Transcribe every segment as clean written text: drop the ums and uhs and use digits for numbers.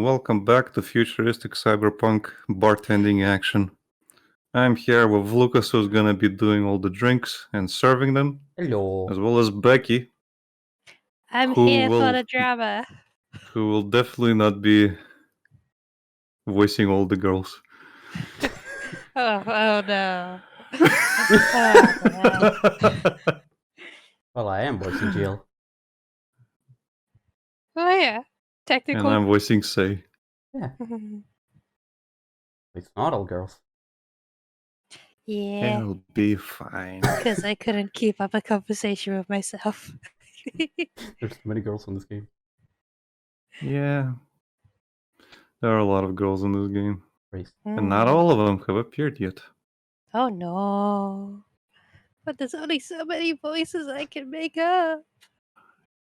and welcome back to futuristic cyberpunk bartending action. I'm here with Lucas, who's gonna be doing all the drinks and serving them, Hello. as well as Becky, I'm Who here will- for the drama. who will definitely not be voicing all the girls. Oh no. Well, I am voicing Jill. Oh yeah. And Technical. I'm voicing Say. It's not all girls. Yeah, It'll be fine. because I couldn't keep up a conversation with myself. There's many girls in this game. Yeah. There are a lot of girls in this game. Race. And not all of them have appeared yet. Oh no. But there's only so many voices I can make up.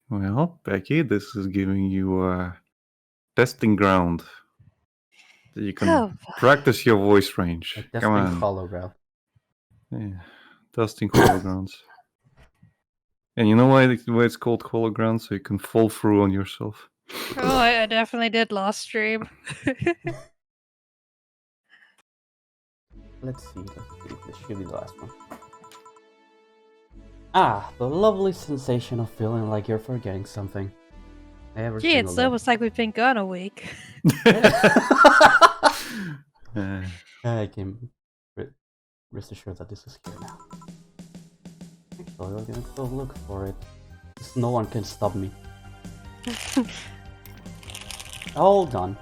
Well, Becky, this is giving you a testing ground. That you can Oh, practice your voice range. Like Come testing on. hollow ground. Yeah. Testing hologrounds. And you know why it's called hologround? So you can fall through on yourself. oh, I definitely did last stream. Let's see. This should be the last one. Ah, the lovely sensation of feeling like you're forgetting something. Every Gee, it's single day. almost like we've been gone a week. Uh, I can rest assured that this is here now. Actually, we're gonna go look for it. 'Cause no one can stop me. All done.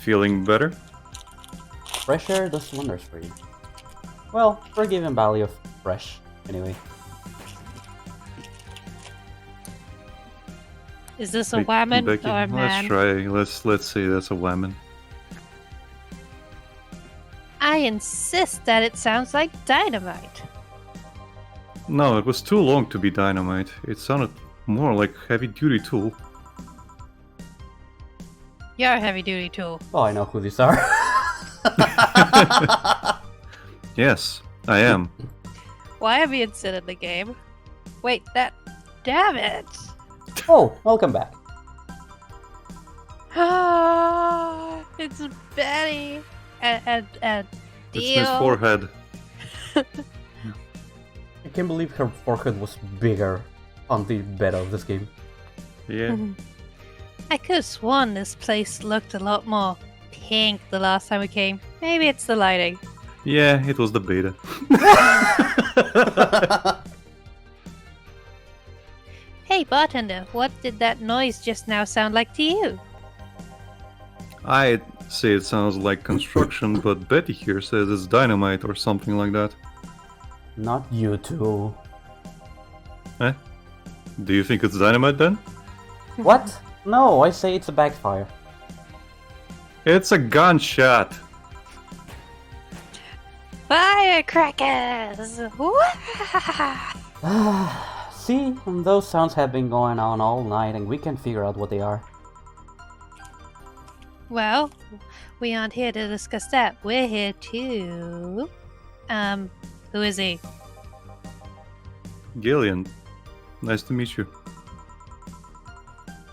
feeling better? Fresh air does wonders for you. Well, we're given value of fresh, anyway. Is this a Wait, woman Becky, or a man? let's try. Let's say that's a woman. I insist that it sounds like dynamite. No, it was too long to be dynamite. It sounded more like heavy duty tool. You're a heavy duty tool. Oh, I know who these are. Yes, I am. Why am I instead in the game? Wait, that. Damn it! Oh, welcome back. Ah, it's Betty and It's Miss Deal. Forehead. I can't believe her forehead was bigger on the beta of this game. Yeah. I could have sworn this place looked a lot more pink the last time we came. Maybe it's the lighting. Yeah, it was the beta. Hey bartender, what did that noise just now sound like to you? I'd say it sounds like construction, but Betty here says it's dynamite or something like that. Not you two. Eh? Do you think it's dynamite then? What? No, I say it's a backfire. It's a gunshot! Firecrackers! Wah! See, those sounds have been going on all night and we can figure out what they are. Well, we aren't here to discuss that. We're here to... who is he? Gillian, nice to meet you.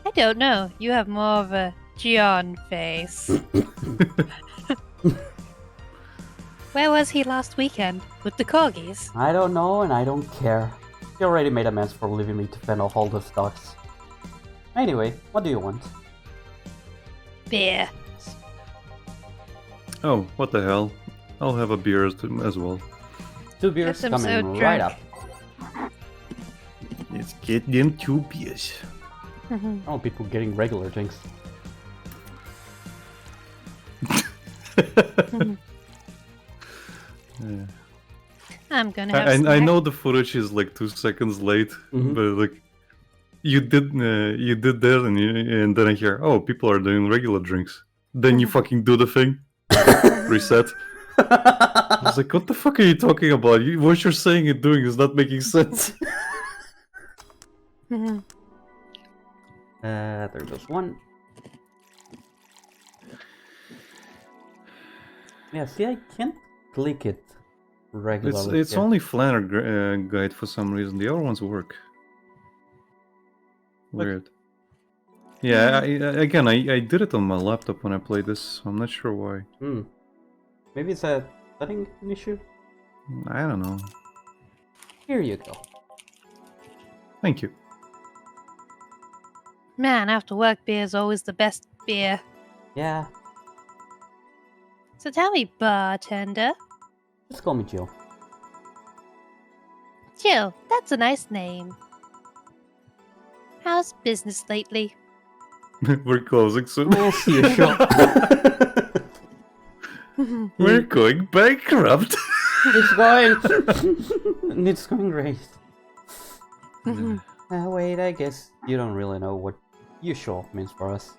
I don't know. You have more of a John face. Where was he last weekend? With the corgis? I don't know and I don't care. You already made amends for leaving me to fend off all those dogs. Anyway, what do you want? Beer. Oh, what the hell? I'll have a beer as well. 2 beers Yes, I'm coming so right drunk. up. Let's get them 2 beers. Oh, people getting regular drinks. Yeah. I'm gonna have I snack. know the footage is like 2 seconds late, Mhm. but like you did that, and then I hear, oh, people are doing regular drinks. Then you fucking do the thing, reset. I was like, what the fuck are you talking about? What you're saying and doing is not making sense. There goes one. Yeah, see, I can't click it regularly. It's only Flanner guide for some reason. The other ones work. But- Weird. Yeah, I did it on my laptop when I played this, so I'm not sure why. Maybe it's a setting issue? I don't know. Here you go. Thank you. Man, after work beer is always the best beer. Yeah, So tell me, bartender. just call me Jill. Jill, that's a nice name. How's business lately? We're closing soon. We'll see you shop. We're going bankrupt. It's going. It's going great. Wait, I guess you don't really know what usual means for us.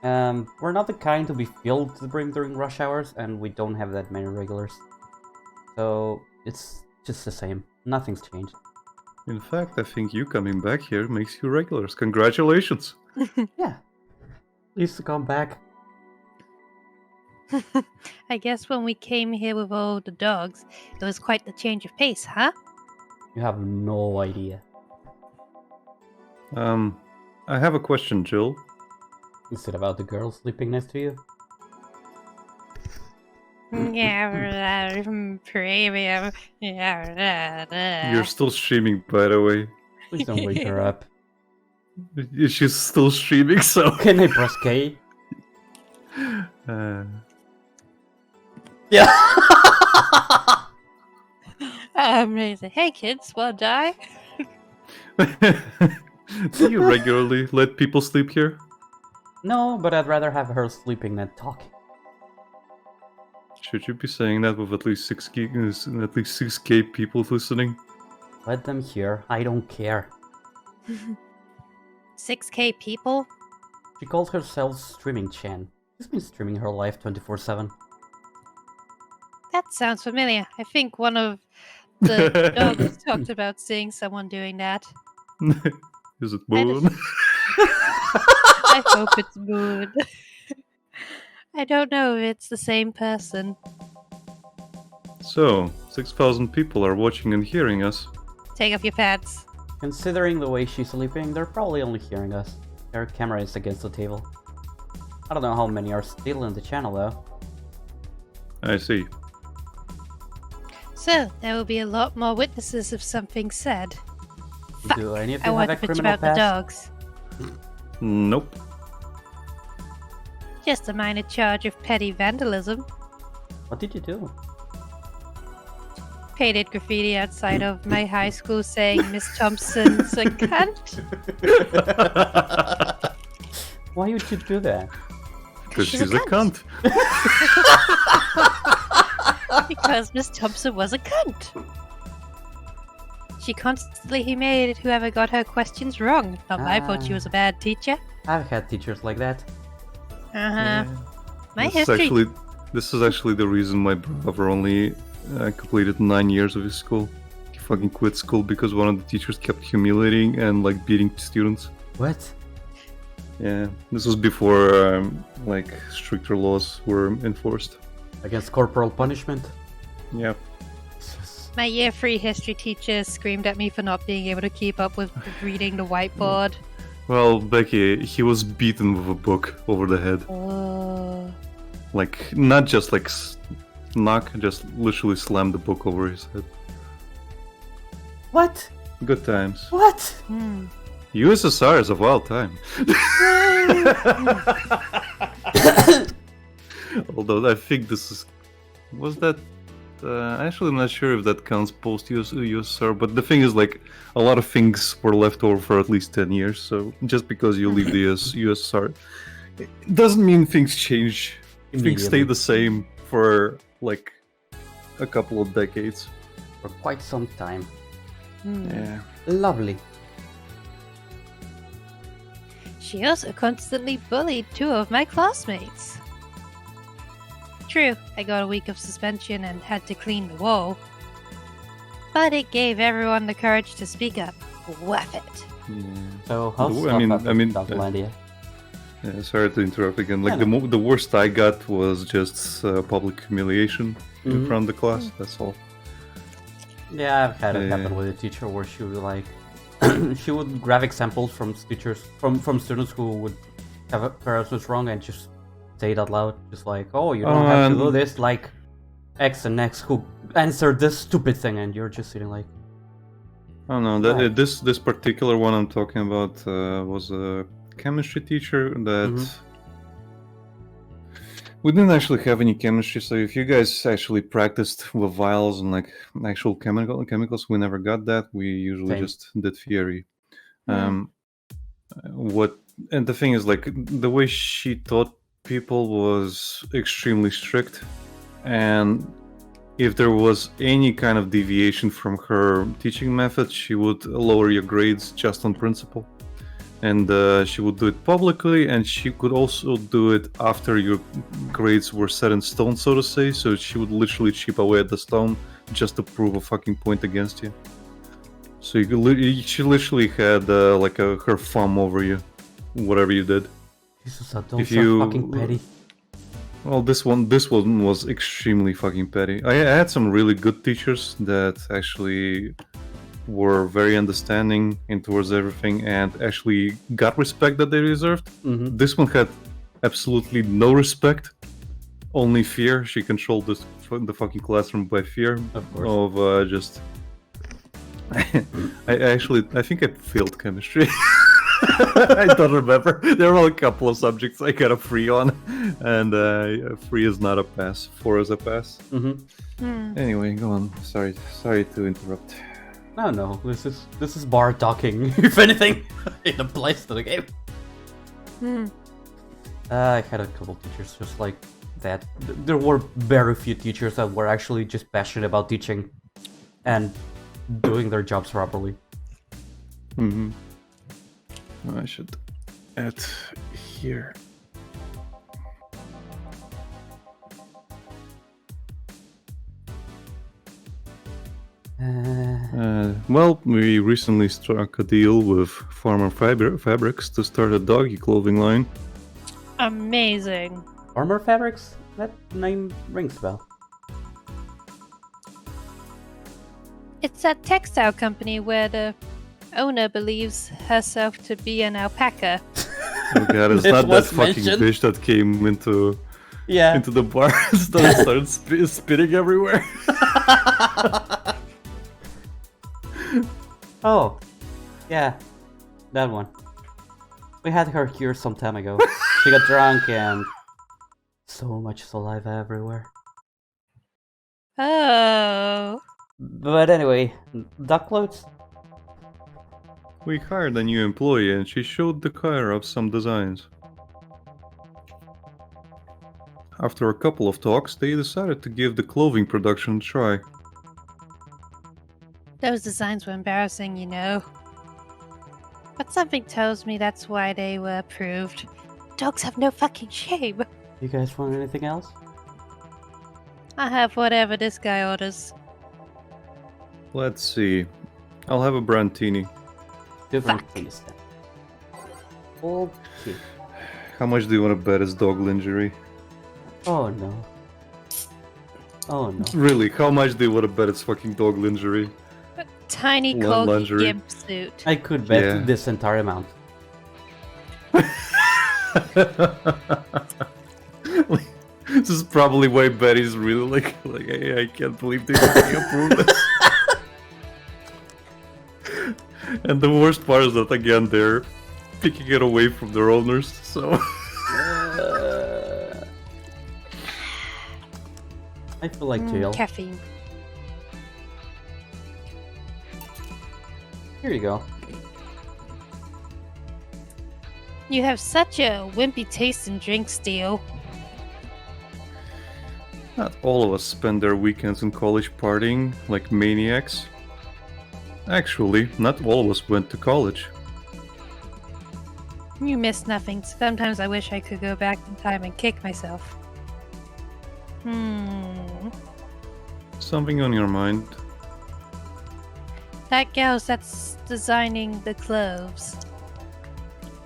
We're not the kind to be filled to the brim during rush hours, and we don't have that many regulars. So it's just the same. Nothing's changed. In fact, I think you coming back here makes you regulars. Congratulations. Yeah. Pleased to come back. I guess when we came here with all the dogs, it was quite the change of pace, huh? You have no idea. I have a question, Jill. Is it about the girl sleeping next to you? Premium. You're still streaming, by the way. Please don't wake her up. She's still streaming, so. Can I press K? Uh, Yeah. Amazing. Hey kids, wanna die? Do you regularly let people sleep here? No, but I'd rather have her sleeping than talking. Should you be saying that with at least 6K people listening? Let them hear. I don't care. 6K people? She calls herself Streaming Chan. She's been streaming her life 24/7. That sounds familiar. I think one of the dogs talked about seeing someone doing that. Is it I Moon? I hope it's Moon. I don't know if it's the same person. So, 6,000 people are watching and hearing us. Take off your pads. Considering the way she's sleeping, they're probably only hearing us. Her camera is against the table. I don't know how many are still in the channel though. I see. So, there will be a lot more witnesses if something's said. Fuck, Do any of I you have want a to bitch criminal about the past? dogs. Nope. Just a minor charge of petty vandalism. What did you do? Painted graffiti outside of my high school saying Miss Thompson's a cunt. Why would you do that? Because She's she's a a cunt. Because Miss Thompson was a cunt. She constantly made whoever got her questions wrong. Not my fault she was a bad teacher. I've had teachers like that. Uh-huh. My This is history. this is actually the reason my brother only completed 9 years of his school. He fucking quit school because one of the teachers kept humiliating and like beating students. What? Yeah, this was before like stricter laws were enforced. Against corporal punishment? Yeah. My year 3 history teacher screamed at me for not being able to keep up with reading the whiteboard. Well, Becky, he was beaten with a book over the head. Oh. Like, not just like knock, just literally slammed the book over his head. What? Good times. What? Hmm. USSR is a wild time. Although I think this is... Was that... actually, I'm not sure if that counts post-USSR, but the thing is, like, a lot of things were left over for at least 10 years, so just because you leave the USSR, it doesn't mean things change. Things stay the same for, like, a couple of decades. For quite some time. Yeah. Lovely. She also constantly bullied 2 of my classmates. True, I got a week of suspension and had to clean the wall. But it gave everyone the courage to speak up. Worth it. Yeah. So how's I stuff mean- up I mean, in Doglandia? Yeah, sorry to interrupt again. Like, Yeah, the worst I got was just public humiliation in Mhm. front of the class, that's all. Yeah, I've had it Yeah. happen with a teacher where she would like she would grab examples from teachers from students who would have Erasmus wrong and just say it out loud. Just like, oh, you don't have to do this like X and X who answered this stupid thing, and you're just sitting like... I don't know, Right. this particular one I'm talking about was a chemistry teacher that... We didn't actually have any chemistry, so if you guys actually practiced with vials and like actual chemicals, we never got that. We usually Same. just did theory. Hmm. And the thing is, like, the way she taught people was extremely strict, and if there was any kind of deviation from her teaching method, she would lower your grades just on principle. And she would do it publicly, and she could also do it after your grades were set in stone, so to say. So she would literally chip away at the stone just to prove a fucking point against you. So she literally had like her thumb over you, whatever you did. Jesus, adults are fucking petty. Well, this one was extremely fucking petty. I had some really good teachers that actually were very understanding in towards everything and actually got respect that they deserved. Mm-hmm. This one had absolutely no respect, only fear. She controlled the fucking classroom by fear Of course. of just. I think I failed chemistry. I don't remember. There were a couple of subjects I got a 3 on, and 3 is not a pass. 4 is a pass. Mm-hmm. Hmm. Anyway, go on. Sorry to interrupt. No, this is Bar talking, if anything, in the place to the game. Hmm. I had a couple teachers just like that. There were very few teachers that were actually just passionate about teaching and doing their jobs properly. Mm-hmm. I should add here. Well, we recently struck a deal with Farmer Fabrics to start a doggy clothing line. Amazing. Armor Fabrics? That name rings a bell. It's that textile company where the owner believes herself to be an alpaca. Oh god, it's This not that was fucking mentioned. bitch that came into Yeah. the bar and started spitting everywhere. Oh, yeah, that one. We had her here some time ago. She got drunk and so much saliva everywhere. Oh. But anyway, duck clothes? We hired a new employee and she showed the higher up some designs. After a couple of talks, they decided to give the clothing production a try. Those designs were embarrassing, you know. But something tells me that's why they were approved. Dogs have no fucking shame. You guys want anything else? I have whatever this guy orders. Let's see. I'll have a Brantini. Different Fuck. things then. Okay. How much do you want to bet it's dog lingerie? Oh no. Oh no. Really, how much do you want to bet it's fucking dog lingerie? Tiny Love corgi lingerie. gimp suit. I could bet Yeah. this entire amount. This is probably why Betty's really like I can't believe they fucking approve this. And the worst part is that again they're picking it away from their owners, so I feel like jail. Caffeine. Here you go. You have such a wimpy taste in drinks, Steel. not all of us spend their weekends in college partying like maniacs. Actually, not all of us went to college. You miss nothing. Sometimes I wish I could go back in time and kick myself. Something on your mind? That gal that's designing the clothes.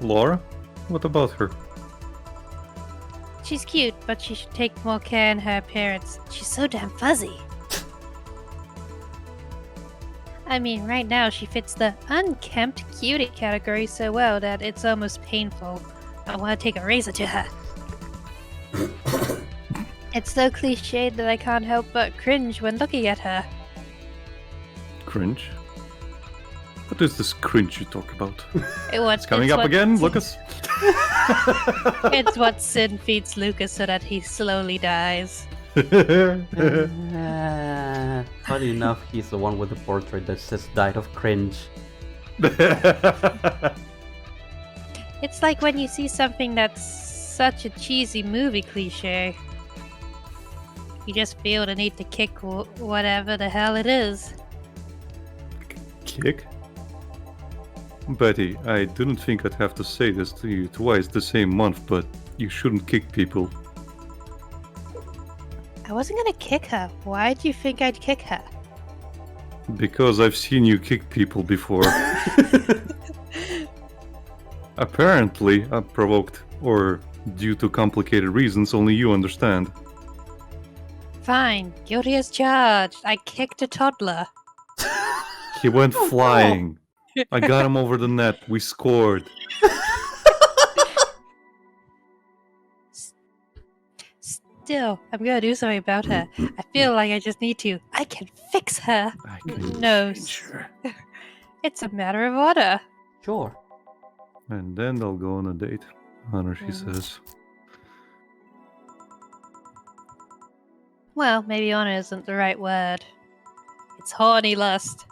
Laura? What about her? She's cute, but she should take more care in her appearance. She's so damn fuzzy. I mean, right now she fits the unkempt cutie category so well that it's almost painful. I want to take a razor to her. It's so cliched that I can't help but cringe when looking at her. Cringe? What is this cringe you talk about? It's Coming up again, Lucas? It's what Sin feeds Lucas so that he slowly dies. Funny enough, he's the one with the portrait that says died of cringe. It's like when you see something that's such a cheesy movie cliche. You just feel the need to kick whatever the hell it is. Kick? Betty, I didn't think I'd have to say this to you twice the same month, but you shouldn't kick people. I wasn't gonna kick her. Why do you think I'd kick her? Because I've seen you kick people before. Apparently, unprovoked, or due to complicated reasons only you understand. Fine, guilty as charged. I kicked a toddler. He went flying. I got him over the net. We scored. Still, I'm gonna do something about her. I feel like I just need to. I can fix her. I can No, change her. it's a matter of order. Sure. And then they'll go on a date. Honor, she says. Well, maybe honor isn't the right word. It's horny lust.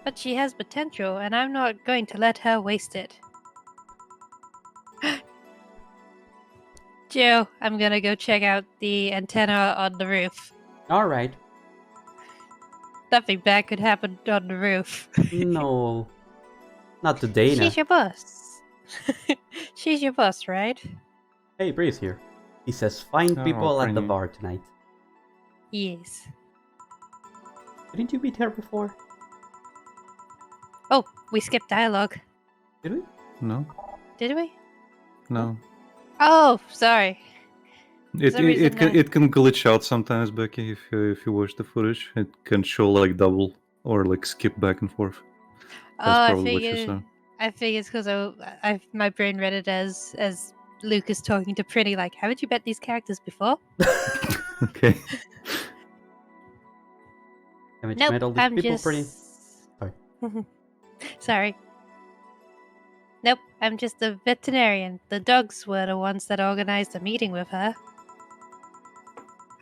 But she has potential, and I'm not going to let her waste it. Joe, I'm gonna go check out the antenna on the roof. Alright. Nothing bad could happen on the roof. No. Not today, now. She's your boss. She's your boss, right? Hey, Breeze here. He says find Oh, people at the Brenny. bar tonight. Yes. Didn't you meet her before? Oh, we skipped dialogue. Did we? No? Did we? No. Oh, sorry. some reason It can glitch out sometimes, Becky, if you watch the footage. It can show like double or like skip back and forth. That's I probably what you figured. saw. I think it's because my brain read it as Lucas talking to Pretty, like, haven't you met these characters before? Okay. Haven't you Nope, met all these I'm people just. pretty? Sorry. Sorry. Nope, I'm just a veterinarian. The dogs were the ones that organized a meeting with her.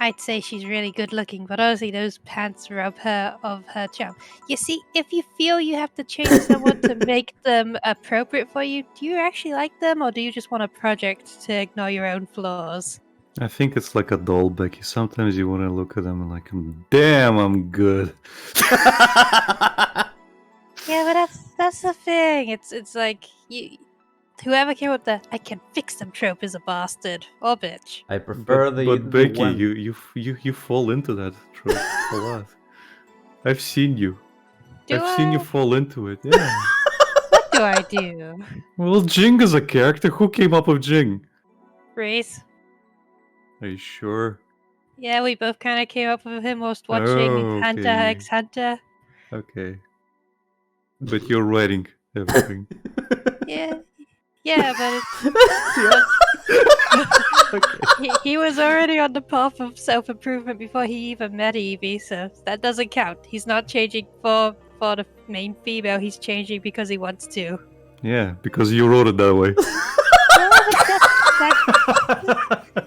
I'd say she's really good looking, but honestly, those pants rob her of her charm. You see, if you feel you have to change someone to make them appropriate for you, do you actually like them, or do you just want a project to ignore your own flaws? I think it's like a doll, Becky. Sometimes you want to look at them and like, damn, I'm good. Yeah, but that's the thing. It's like whoever came up with the "I can fix them" trope is a bastard or bitch. I prefer But Becky, one... you fall into that trope a lot. I've seen you. Do I've seen you I? fall into it. Yeah. What do I do? Well, Jing is a character. Who came up with Jing? Reese? Are you sure? Yeah, we both kind of came up with him whilst watching Oh, Hunter okay. x Hunter. Okay. But you're writing everything. Yeah, but Okay. he was already on the path of self-improvement before he even met Evie, so that doesn't count. He's not changing for the main female. He's changing because he wants to. Yeah, because you wrote it that way.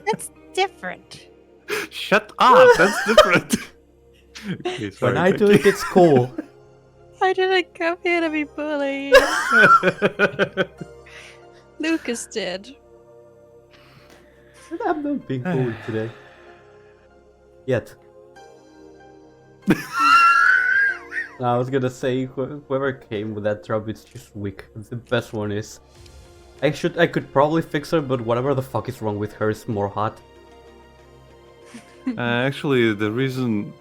That's different. Shut up! That's different. Okay, sorry, When I do Becky. it, it's cool. I didn't come here to be bullied. Lucas did. I'm not being bullied today. Yet. No, I was gonna say whoever came with that drop, it's just weak. The best one is. I could probably fix her, but whatever the fuck is wrong with her is more hot. Actually, the reason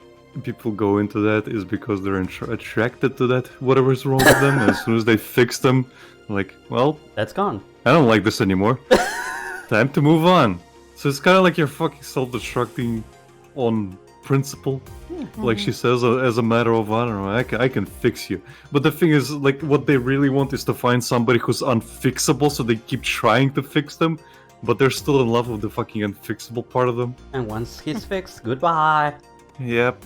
people go into that is because they're attracted to that, whatever's wrong with them. As soon as they fix them, like, well, That's gone. I don't like this anymore. Time to move on. So it's kind of like you're fucking self-destructing on principle. Like she says, as a matter of honor, I can fix you. But the thing is, like, what they really want is to find somebody who's unfixable, so they keep trying to fix them, but they're still in love with the fucking unfixable part of them. And once he's fixed, goodbye. Yep.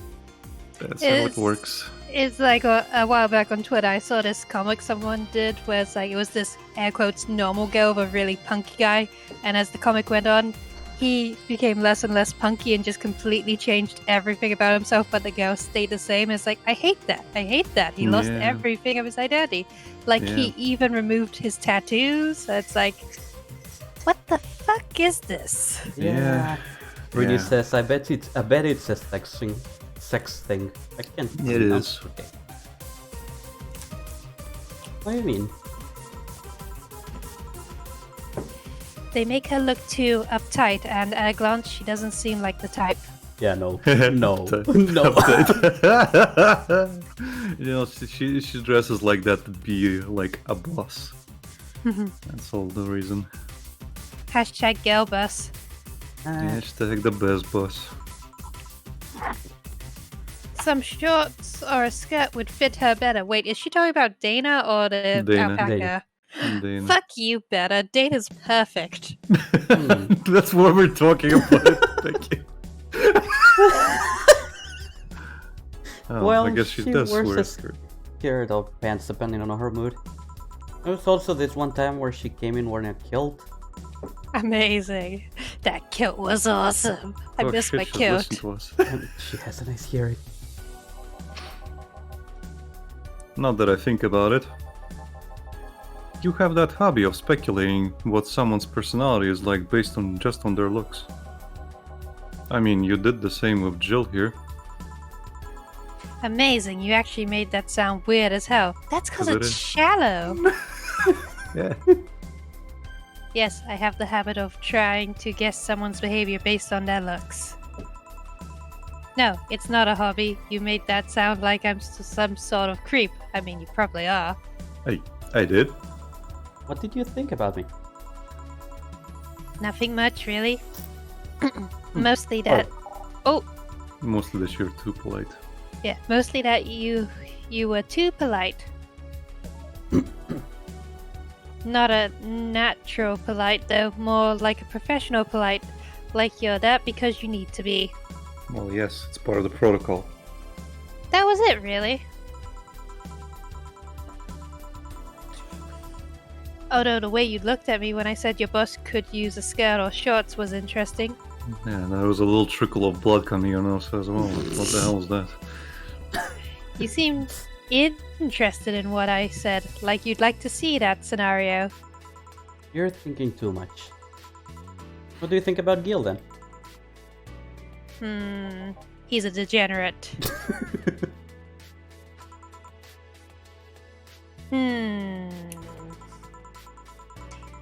That's how it works. It's like a while back on Twitter, I saw this comic someone did where it's like it was this air quotes normal girl with a really punky guy, and as the comic went on, he became less and less punky and just completely changed everything about himself, but the girl stayed the same. It's like, I hate that. He lost everything of his identity. Like, he even removed his tattoos. It's like, what the fuck is this? Yeah. Really says, I bet it's a sex thing. I can't. It is. Okay. What do you mean? They make her look too uptight, and at a glance, she doesn't seem like the type. Yeah, no. No. You know, she dresses like that to be like a boss. That's all the reason. Hashtag girl boss. Hashtag the best boss. Some shorts or a skirt would fit her better. Wait, is she talking about Dana or the alpaca? Dana. Fuck you, better. Dana's perfect. That's what we're talking about. Thank you. Well, I guess she does wears wear a a skirt. skirt or pants depending on her mood. There was also this one time where she came in wearing a kilt. Amazing. That kilt was awesome. I miss my kilt. And she has a nice hearing. Not that I think about it. You have that hobby of speculating what someone's personality is like based on just on their looks. I mean, you did the same with Jill here. Amazing. You actually made that sound weird as hell. That's because 'Cause it it's is. shallow. Yeah. Yes, I have the habit of trying to guess someone's behavior based on their looks. No, it's not a hobby. You made that sound like I'm some sort of creep. I mean, you probably are. I did. What did you think about me? Nothing much, really. Mostly that. Oh, Mostly that you're too polite. yeah. Mostly that you were too polite. Not a natural polite, though. More like a professional polite. Like you're that because you need to be. Well, yes, it's part of the protocol. That was it, really. Although the way you looked at me when I said your boss could use a skirt or shorts was interesting. Yeah, there was a little trickle of blood coming your nose as well. What the hell is that? You seemed interested in what I said, like you'd like to see that scenario. You're thinking too much. What do you think about Gil then? He's a degenerate.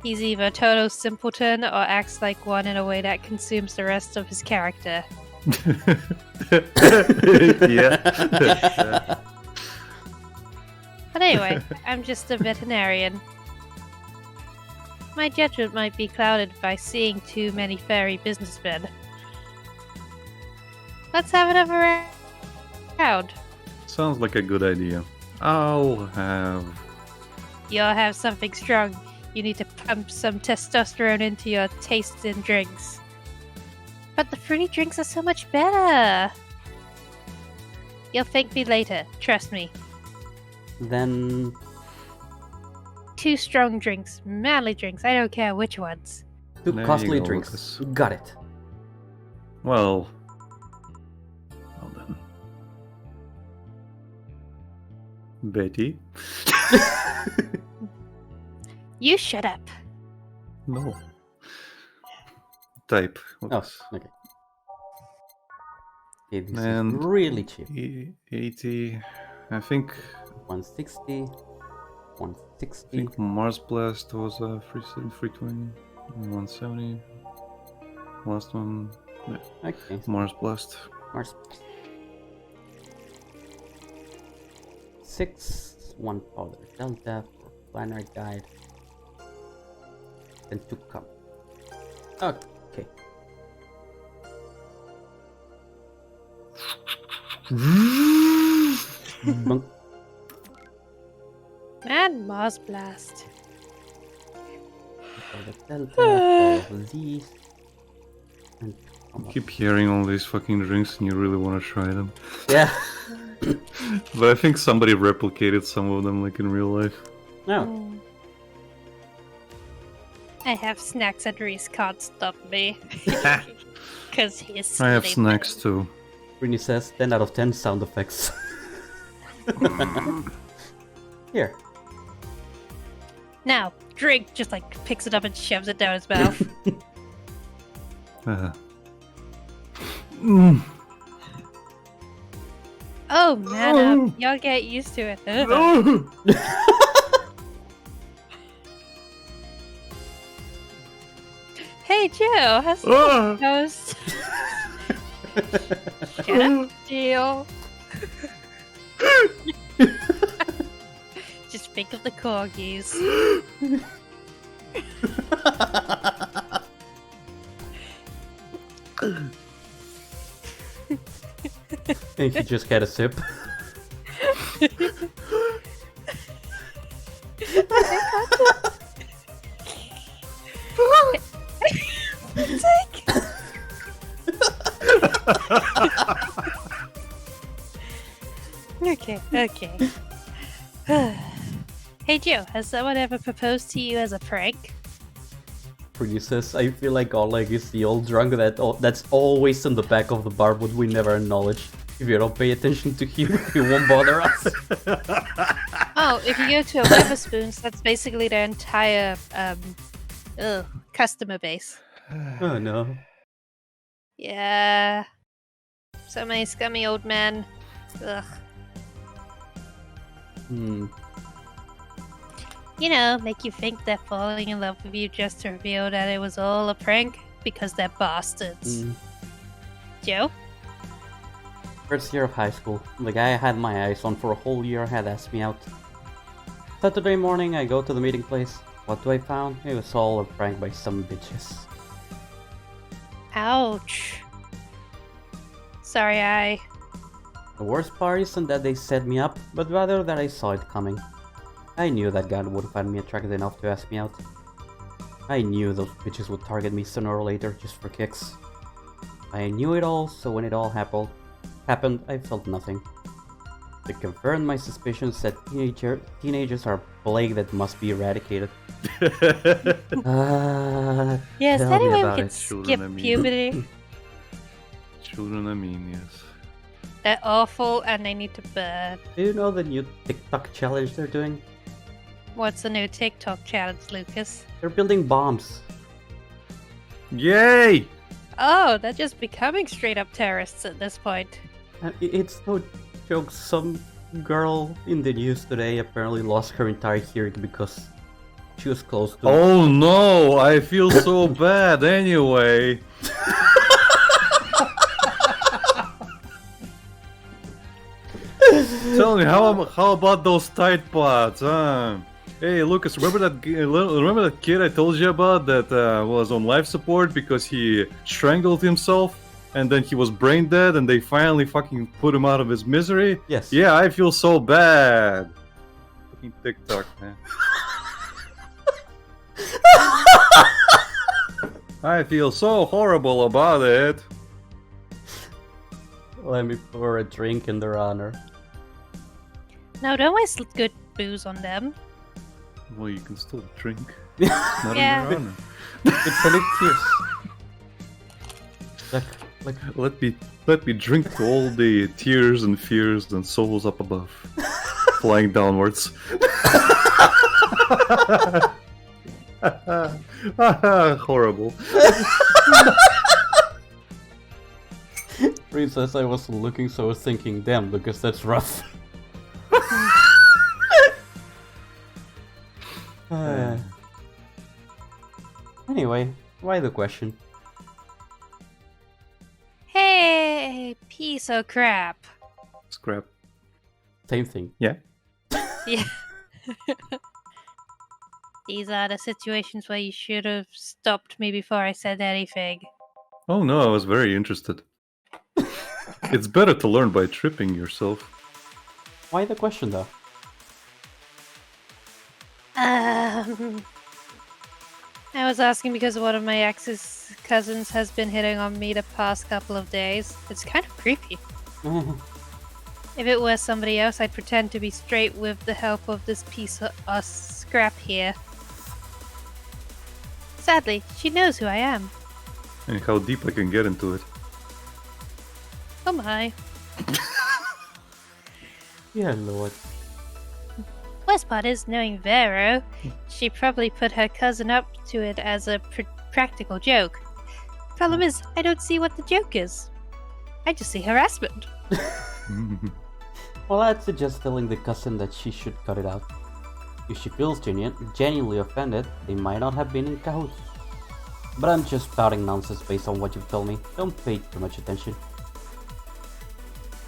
He's either a total simpleton or acts like one in a way that consumes the rest of his character. Yeah. But anyway, I'm just a veterinarian. My judgment might be clouded by seeing too many fairy businessmen. Let's have another round. Sounds like a good idea. You'll You'll have something strong. You need to pump some testosterone into your taste in drinks. But the fruity drinks are so much better. You'll thank me later, trust me. Then 2 strong drinks, manly drinks, I don't care which ones. 2 There you costly go, drinks. Lucas. Got it. Well then. Betty? You shut up. No. Type. Oh, Lucas. okay. Okay, this And- is really cheap. 80. I think 160. I 160. think Mars Blast was 320. 170. Last one. Yeah, Okay, Mars Blast. Mars. 6, 1 powder delta, 4 planner guide, and 2 cup. Okay. Bunk. And Mars Blast. For the Delta, all of these. And Keep hearing all these fucking drinks and you really want to try them. yeah. But I think somebody replicated some of them like in real life. No. Mm. I have snacks and Reese can't stop me. Because he's I have sleeping. snacks too. Britney says 10 out of 10 sound effects. Here. Now, drink just like picks it up and shoves it down his mouth. Mm. Oh man, y'all get used to it. Hey Joe, how's it goes? Shut up, Jill. Just think of the corgis. And he just had a sip. Okay. Hey Joe, has someone ever proposed to you as a prank? Britney says, I feel like Oleg is the old drunk that's always in the back of the bar but we never acknowledge. If you don't pay attention to him, he won't bother us. Oh, if you go to a Weatherspoons, that's basically their entire customer base. Oh no. Yeah. So many scummy old men. Ugh. Hmm. You know, make you think they're falling in love with you just to reveal that it was all a prank because they're bastards. Joe? First year of high school. The guy I had my eyes on for a whole year had asked me out. Saturday morning, I go to the meeting place. What do I found? It was all a prank by some bitches. Ouch. Sorry, The worst part isn't that they set me up, but rather that I saw it coming. I knew that guy would find me attractive enough to ask me out. I knew those bitches would target me sooner or later just for kicks. I knew it all, so when it all happened, I felt nothing. It confirmed my suspicions that teenagers are a plague that must be eradicated. Yes, Tell me anyway, we about can it. skip Children, I mean. puberty. Children, I mean, yes. They're awful and they need to burn. Do you know the new TikTok challenge they're doing? What's the new TikTok challenge, Lucas? They're building bombs. Yay! Oh, they're just becoming straight up terrorists at this point. It's no joke, some girl in the news today apparently lost her entire hearing because she was close to... Oh no, I feel so bad anyway. Tell me, how about those Tide Pods, huh? Hey, Lucas, remember that kid I told you about that was on life support because he strangled himself and then he was brain dead and they finally fucking put him out of his misery? Yes. Yeah, I feel so bad. Fucking TikTok, man. I feel so horrible about it. Let me pour a drink in their honor. No, don't waste good booze on them. Well, you can still drink. It's Not Yeah. in your honor. an excuse. Let me drink to all the tears and fears and souls up above, flying downwards. Horrible. Princess, I was looking, so I was thinking, damn, Lucas, that's rough. Anyway, why the question? Hey, piece of crap. Scrap. Same thing. Yeah. These are the situations where you should have stopped me before I said anything. Oh no, I was very interested. It's better to learn by tripping yourself. Why the question though? I was asking because one of my ex's cousins has been hitting on me the past couple of days. It's kind of creepy. If it were somebody else, I'd pretend to be straight with the help of this piece of scrap here. Sadly, she knows who I am. And how deep I can get into it. Oh my. Yeah, Lord. Worst part is, knowing Vero, she probably put her cousin up to it as a practical joke. Problem is, I don't see what the joke is. I just see harassment. Well, I'd suggest telling the cousin that she should cut it out. If she feels genuinely offended, they might not have been in cahoots. But I'm just spouting nonsense based on what you've told me. Don't pay too much attention.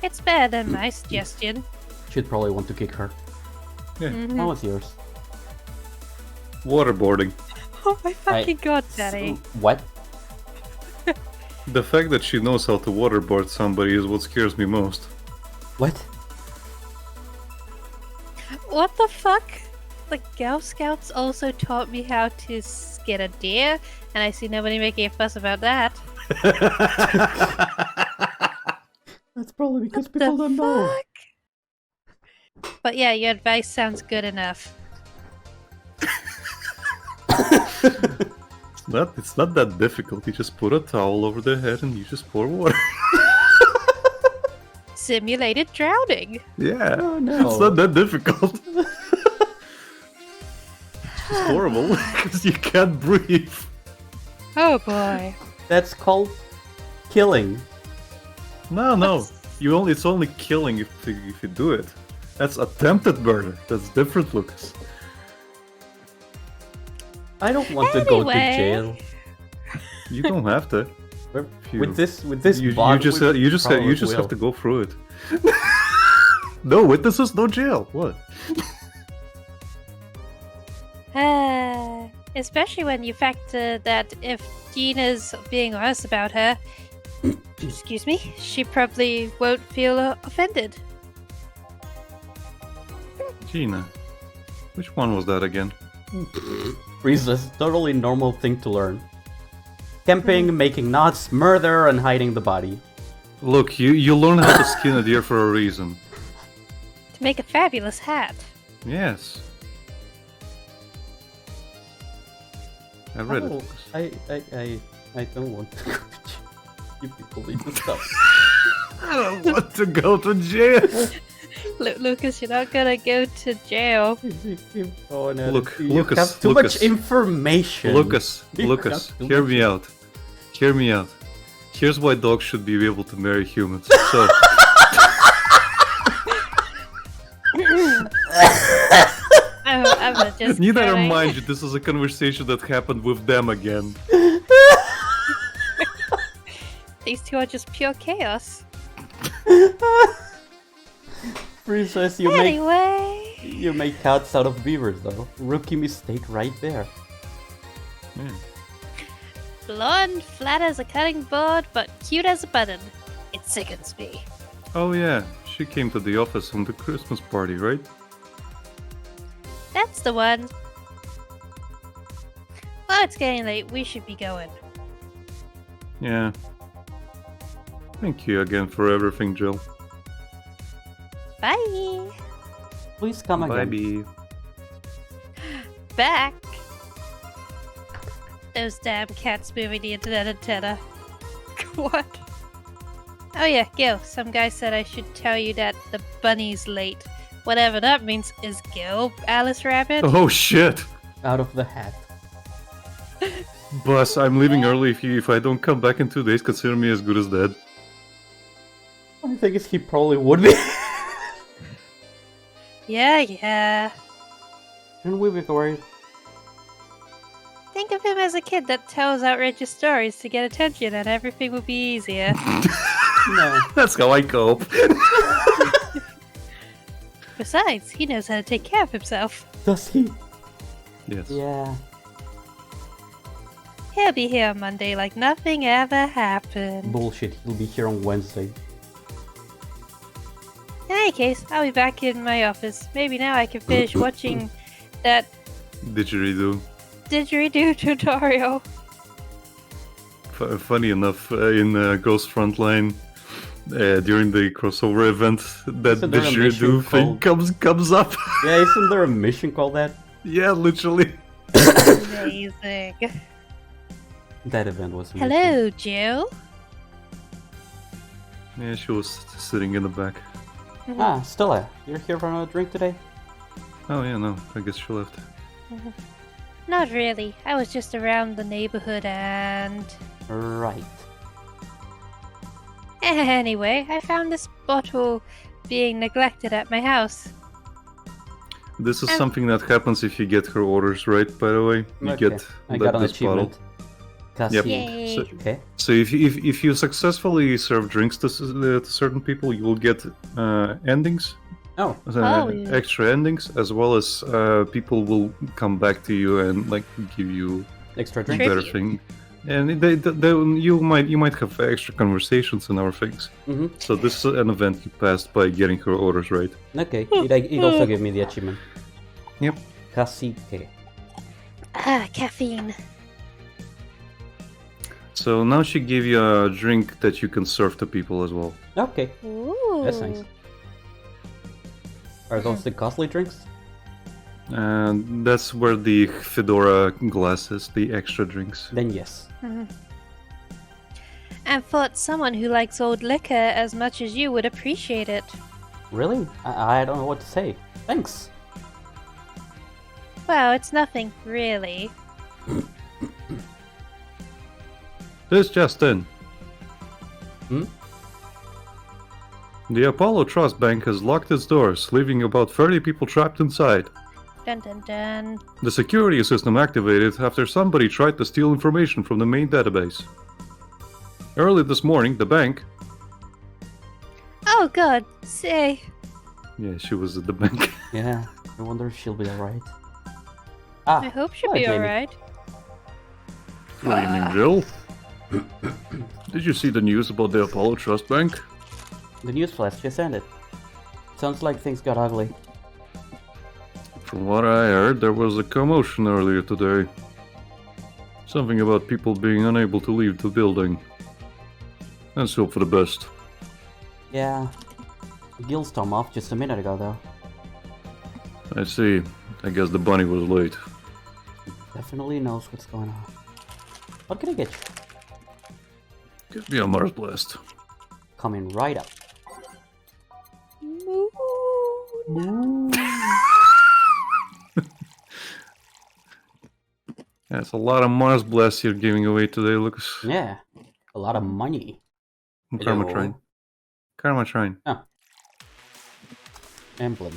It's better than my suggestion. She'd probably want to kick her. Yeah. Mhm. How was yours? Waterboarding. Oh my fucking god, Daddy. What? The fact that she knows how to waterboard somebody is what scares me most. What? What the fuck? The Girl Scouts also taught me how to skin a deer, and I see nobody making a fuss about that. That's probably because What people the don't know. fuck? But yeah, your advice sounds good enough. It's not that difficult. You just put a towel over their head and you just pour water. Simulated drowning. Yeah. Oh, no. It's not that difficult. It's horrible because you can't breathe. Oh boy. That's called killing. No. It's only killing if you do it. That's attempted murder. That's different, Lucas. I don't want to go to Anyway. jail. You don't have to. With this You bond, just we probably have will. to go through it. No witnesses, no jail. What? Especially when you factor that if Gina's being honest about her, excuse me, she probably won't feel offended. Gina. Which one was that again? Reasons, totally normal thing to learn. Camping, making knots, murder, and hiding the body. Look, you learn how to skin a deer for a reason. To make a fabulous hat. Yes. I read it. Oh, I don't want to go to jail. You people need to stop. I don't want to go to jail. Lucas, you're not gonna go to jail. Look, you Lucas, have too Lucas. much information. Lucas, You Lucas, have too hear much me out. Hear me out. Here's why dogs should be able to marry humans. So, I'm not just need I kidding. remind you, this is a conversation that happened with them again. These two are just pure chaos. Princess, you Anyway. make cats out of beavers though. Rookie mistake right there. Yeah. Blonde, flat as a cutting board, but cute as a button. It sickens me. Oh yeah, she came to the office on the Christmas party, right? That's the one. Well, it's getting late. We should be going. Yeah. Thank you again for everything, Jill. Bye. Please come again. Bye-bye. Back. Those damn cats moving the internet antenna. What? Oh yeah, Gil. Some guy said I should tell you that the bunny's late. Whatever that means. Is Gil Alice Rabbit? Oh shit! Out of the hat. Boss, I'm leaving early. If I don't come back in 2 days, consider me as good as dead. I think he probably would be. Yeah. Shouldn't we be worried? Think of him as a kid that tells outrageous stories to get attention and everything will be easier. No. That's how I cope. Besides, he knows how to take care of himself. Does he? Yes. Yeah. He'll be here on Monday like nothing ever happened. Bullshit. He'll be here on Wednesday. any case, I'll be back in my office. Maybe now I can finish watching that Didgeridoo. didgeridoo tutorial. Funny enough, in Ghost Frontline, during the crossover event, that Isn't there a didgeridoo mission thing called- comes up. Yeah, isn't there a mission called that? Yeah, literally. Amazing. That event was amazing. Hello, Jill. Yeah, she was sitting in the back. Ah, Stella, you're here for another drink today? Oh yeah, no, I guess she left. Not really. I was just around the neighborhood and... Right. Anyway, I found this bottle being neglected at my house. This is Um, something that happens if you get her orders right, by the way. You Okay, get I got an this bottle. achievement. Cassie. Yep. Yay. So, Okay. so if you successfully serve drinks to certain people, you will get endings, Oh, yeah. extra endings, as well as people will come back to you and like give you extra a drink. Tribute. better thing, and you might have extra conversations and other things. Mm-hmm. So this is an event you passed by getting her orders right. Okay, it also gave me the achievement. Yep. Cassie. Ah, caffeine. So now she gave you a drink that you can serve to people as well. Okay, Ooh. that's nice. Are those the costly drinks? And that's where the Fedora glass is, the extra drinks. Then yes. Mhm. And thought someone who likes old liquor as much as you would appreciate it. Really? I don't know what to say. Thanks. Well, it's nothing, really. This just in. Hmm? The Apollo Trust Bank has locked its doors, leaving about 30 people trapped inside. Dun dun dun. The security system activated after somebody tried to steal information from the main database. Early this morning, the bank... Oh god, say. Yeah, she was at the bank. Yeah, I wonder if she'll be alright. I hope she'll hello, be Jamie. alright. Good evening, Jill. Did you see the news about the Apollo Trust Bank? The news flash just ended. Sounds like things got ugly. From what I heard, there was a commotion earlier today. Something about people being unable to leave the building. Let's hope for the best. Yeah. Gil stormed off just a minute ago, though. I see. I guess the bunny was late. Definitely knows what's going on. What can I get you? Give me a Mars Blast. Coming right up. That's a lot of Mars Blasts you're giving away today, Lucas. Yeah. A lot of money. Karma Hello. Trine. Karma Trine. Emblem.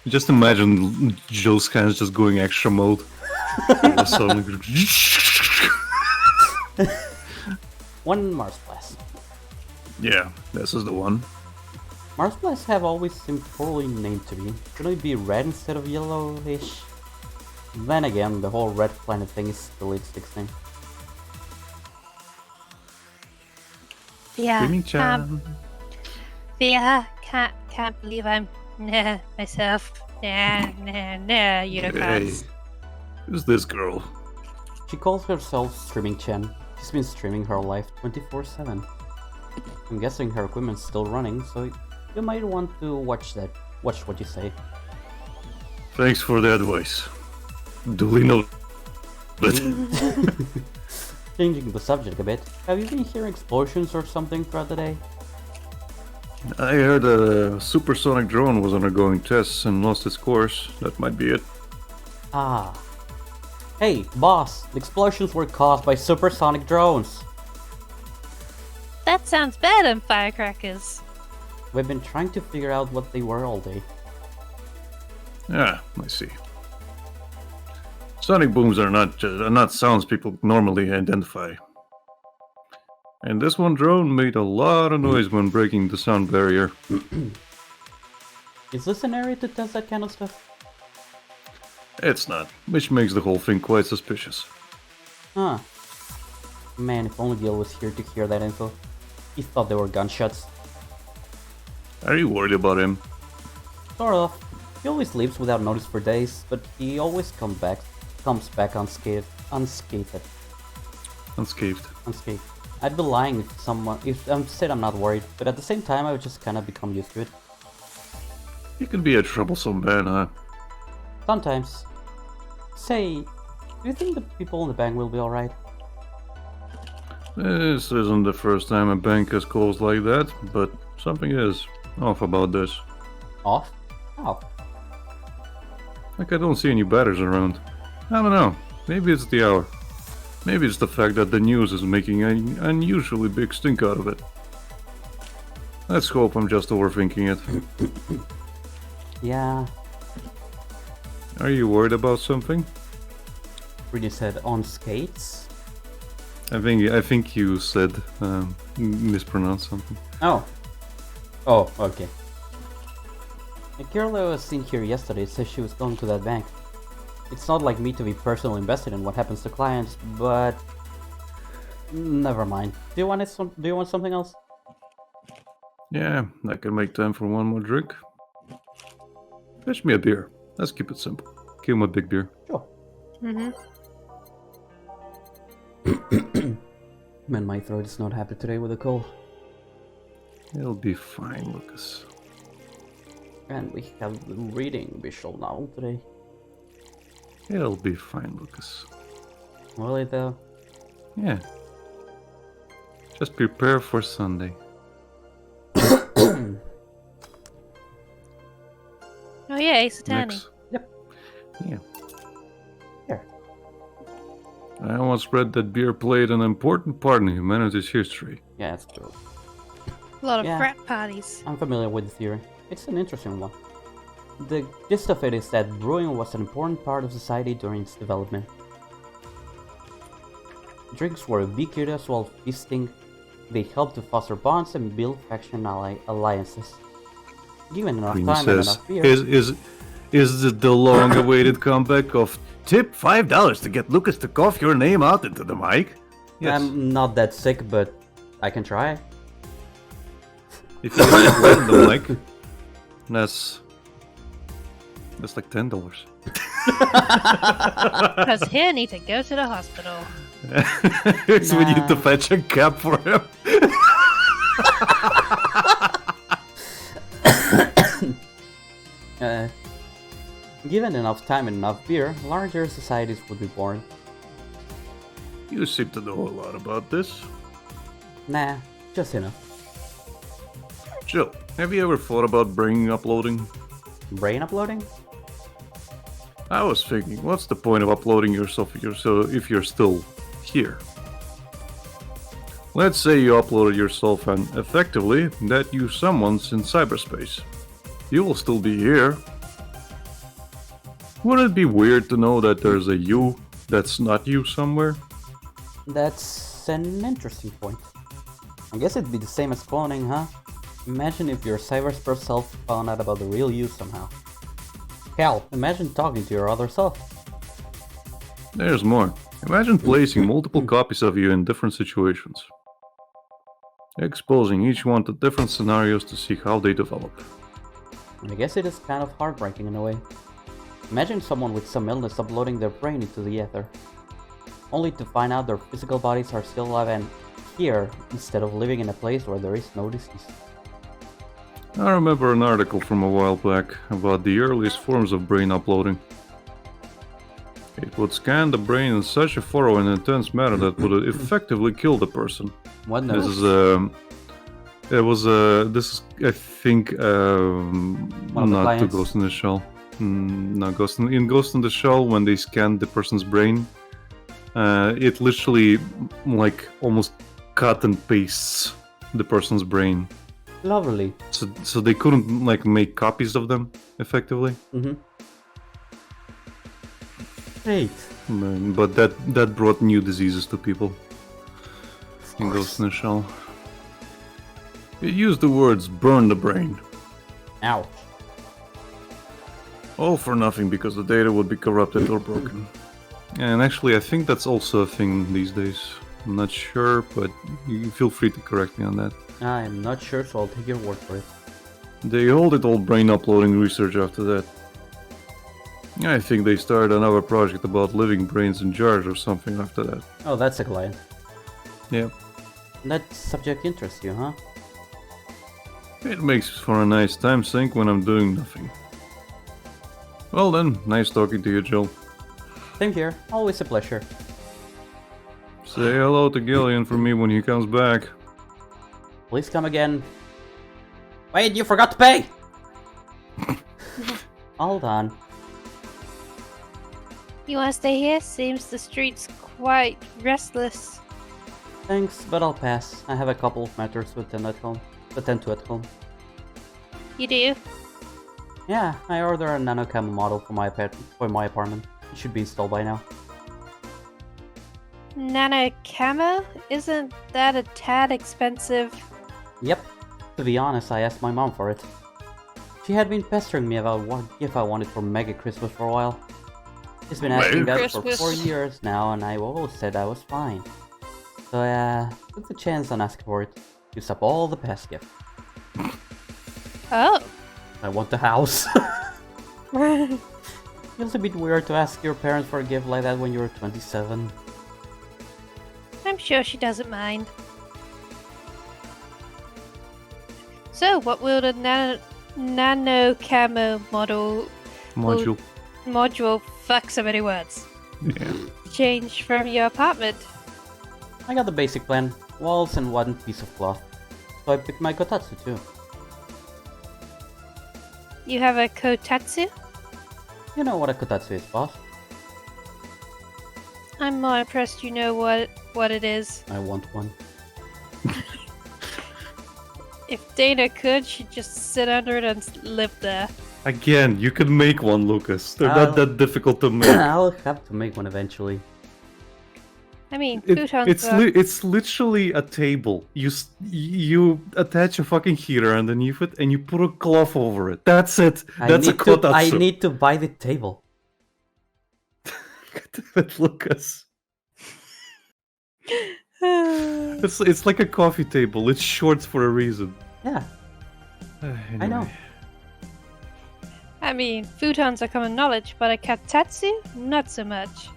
Just imagine Jill's hands just going extra mode. All of a sudden, One Mars Blast. yeah, this is the one. Mars Blasts have always seemed poorly named to me. Shouldn't it be red instead of yellowish? Then again, the whole red planet thing is the lead stick thing. Yeah. Screaming Chan. Yeah, can't believe I'm myself. Nah, unicorns. Hey, who's this girl? She calls herself Streaming Chen. She's been streaming her life 24/7. I'm guessing her equipment's still running, so you might want to watch that. Watch what you say. Thanks for the advice. Duly noted. Changing the subject a bit, have you been hearing explosions or something throughout the day? I heard a supersonic drone was undergoing tests and lost its course. That might be it. Ah. Hey, boss, the explosions were caused by supersonic drones. That sounds better than firecrackers. We've been trying to figure out what they were all day. Ah, I see. Sonic booms are not sounds people normally identify. And this one drone made a lot of noise when breaking the sound barrier. Is this an area to test that kind of stuff? It's not, which makes the whole thing quite suspicious. Huh. Man, if only Gil was here to hear that info. He thought they were gunshots. Are you worried about him? Sort of. He always leaves without notice for days, but he always comes back unscathed. Unscathed. Unscathed. I'd be lying if I said I'm not worried, but at the same time I would just kinda become used to it. He can be a troublesome man, huh? Sometimes. Say, do you think the people in the bank will be alright? This isn't the first time a bank has closed like that, but something is off about this. Off? How? Like I don't see any batters around. I don't know. Maybe it's the hour. Maybe it's the fact that the news is making an unusually big stink out of it. Let's hope I'm just overthinking it. Yeah, Are you worried about something? Really said on skates? I think you said mispronounced something. Oh. Oh, okay. A girl that was seen here yesterday says she was going to that bank. It's not like me to be personally invested in what happens to clients, but never mind. Do you want something else? Yeah, I can make time for one more drink. Fetch me a beer. Let's keep it simple. Give him a big beer. Sure. Mm-hmm. Man, my throat is not happy today with a cold. It'll be fine, Lucas. And we have the reading visual novel today. It'll be fine, Lucas. Will it though? Yeah. Just prepare for Sunday. Oh yeah, Ace Attorney. Next. Yep. Yeah. Here. I once read that beer played an important part in humanity's history. Yeah, that's true. A lot of Yeah. frat parties. I'm familiar with the theory. It's an interesting one. The gist of it is that brewing was an important part of society during its development. Drinks were ubiquitous while feasting. They helped to foster bonds and build faction alliances. Given enough Queen time and says, enough beer, is it the long-awaited comeback of tip $5 to get Lucas to cough your name out into the mic? Yes. I'm not that sick, but I can try. If you get it in the mic, that's like $10. Because he'll need to go to the hospital. So we need to fetch a cab for him. Given enough time and enough beer, larger societies would be born. You seem to know a lot about this. Nah, just enough. Jill, have you ever thought about brain uploading? Brain uploading? I was thinking, what's the point of uploading yourself if you're still here? Let's say you uploaded yourself and effectively that you someone's in cyberspace. You will still be here. Wouldn't it be weird to know that there's a you that's not you somewhere? That's an interesting point. I guess it'd be the same as cloning, huh? Imagine if your cyberspace self found out about the real you somehow. Hell, imagine talking to your other self. There's more. Imagine placing multiple copies of you in different situations. Exposing each one to different scenarios to see how they develop. I guess it is kind of heartbreaking in a way. Imagine someone with some illness uploading their brain into the ether, only to find out their physical bodies are still alive and here instead of living in a place where there is no disease. I remember an article from a while back about the earliest forms of brain uploading. It would scan the brain in such a thorough and intense manner that would effectively kill the person. What This knows? is I think One of the not to clients. Ghost in the Shell. No, Ghost in the Shell, when they scanned the person's brain, it literally like almost cut and pastes the person's brain. Lovely. So they couldn't like make copies of them effectively. Great. But that brought new diseases to people. In Ghost in the Shell. It used the words "burn the brain." Ouch. All for nothing because the data would be corrupted or broken. And actually, I think that's also a thing these days. I'm not sure, but you feel free to correct me on that. I'm not sure, so I'll take your word for it. They halted all brain uploading research after that. I think they started another project about living brains in jars or something after that. Oh, that's a client. Yeah. That subject interests you, huh? It makes for a nice time sink when I'm doing nothing. Well then, nice talking to you, Jill. Same here. Always a pleasure. Say hello to Gillian for me when he comes back. Please come again. Wait, you forgot to pay! Hold on. You wanna stay here? Seems the street's quite restless. Thanks, but I'll pass. I have a couple of matters to attend to at home. You do? Yeah, I ordered a nanocam model for my apartment. It should be installed by now. Nano camo? Isn't that a tad expensive? Yep. To be honest, I asked my mom for it. She had been pestering me about what gift I wanted for Mega Christmas for a while. She's been asking that for 4 years now, and I've always said I was fine. So I took the chance on asking for it. Used up all the past gifts. Oh. I want the house. Feels a bit weird to ask your parents for a gift like that when you're 27. I'm sure she doesn't mind. So, what will the nano camo module, fuck so many words, Yeah. change from your apartment? I got the basic plan. Walls and one piece of cloth. So I picked my kotatsu too. You have a kotatsu? You know what a kotatsu is, boss. I'm more impressed you know what it is. I want one. If Dana could, she'd just sit under it and live there. Again, you can make one, Lucas. They're not that difficult to make. I'll have to make one eventually. I mean, futons It's literally a table. You attach a fucking heater underneath it and you put a cloth over it. That's it. That's a kotatsu. I need to buy the table. Lucas. It's like a coffee table. It's short for a reason. Yeah, Anyway. I know. I mean, futons are common knowledge, but a kotatsu? Not so much.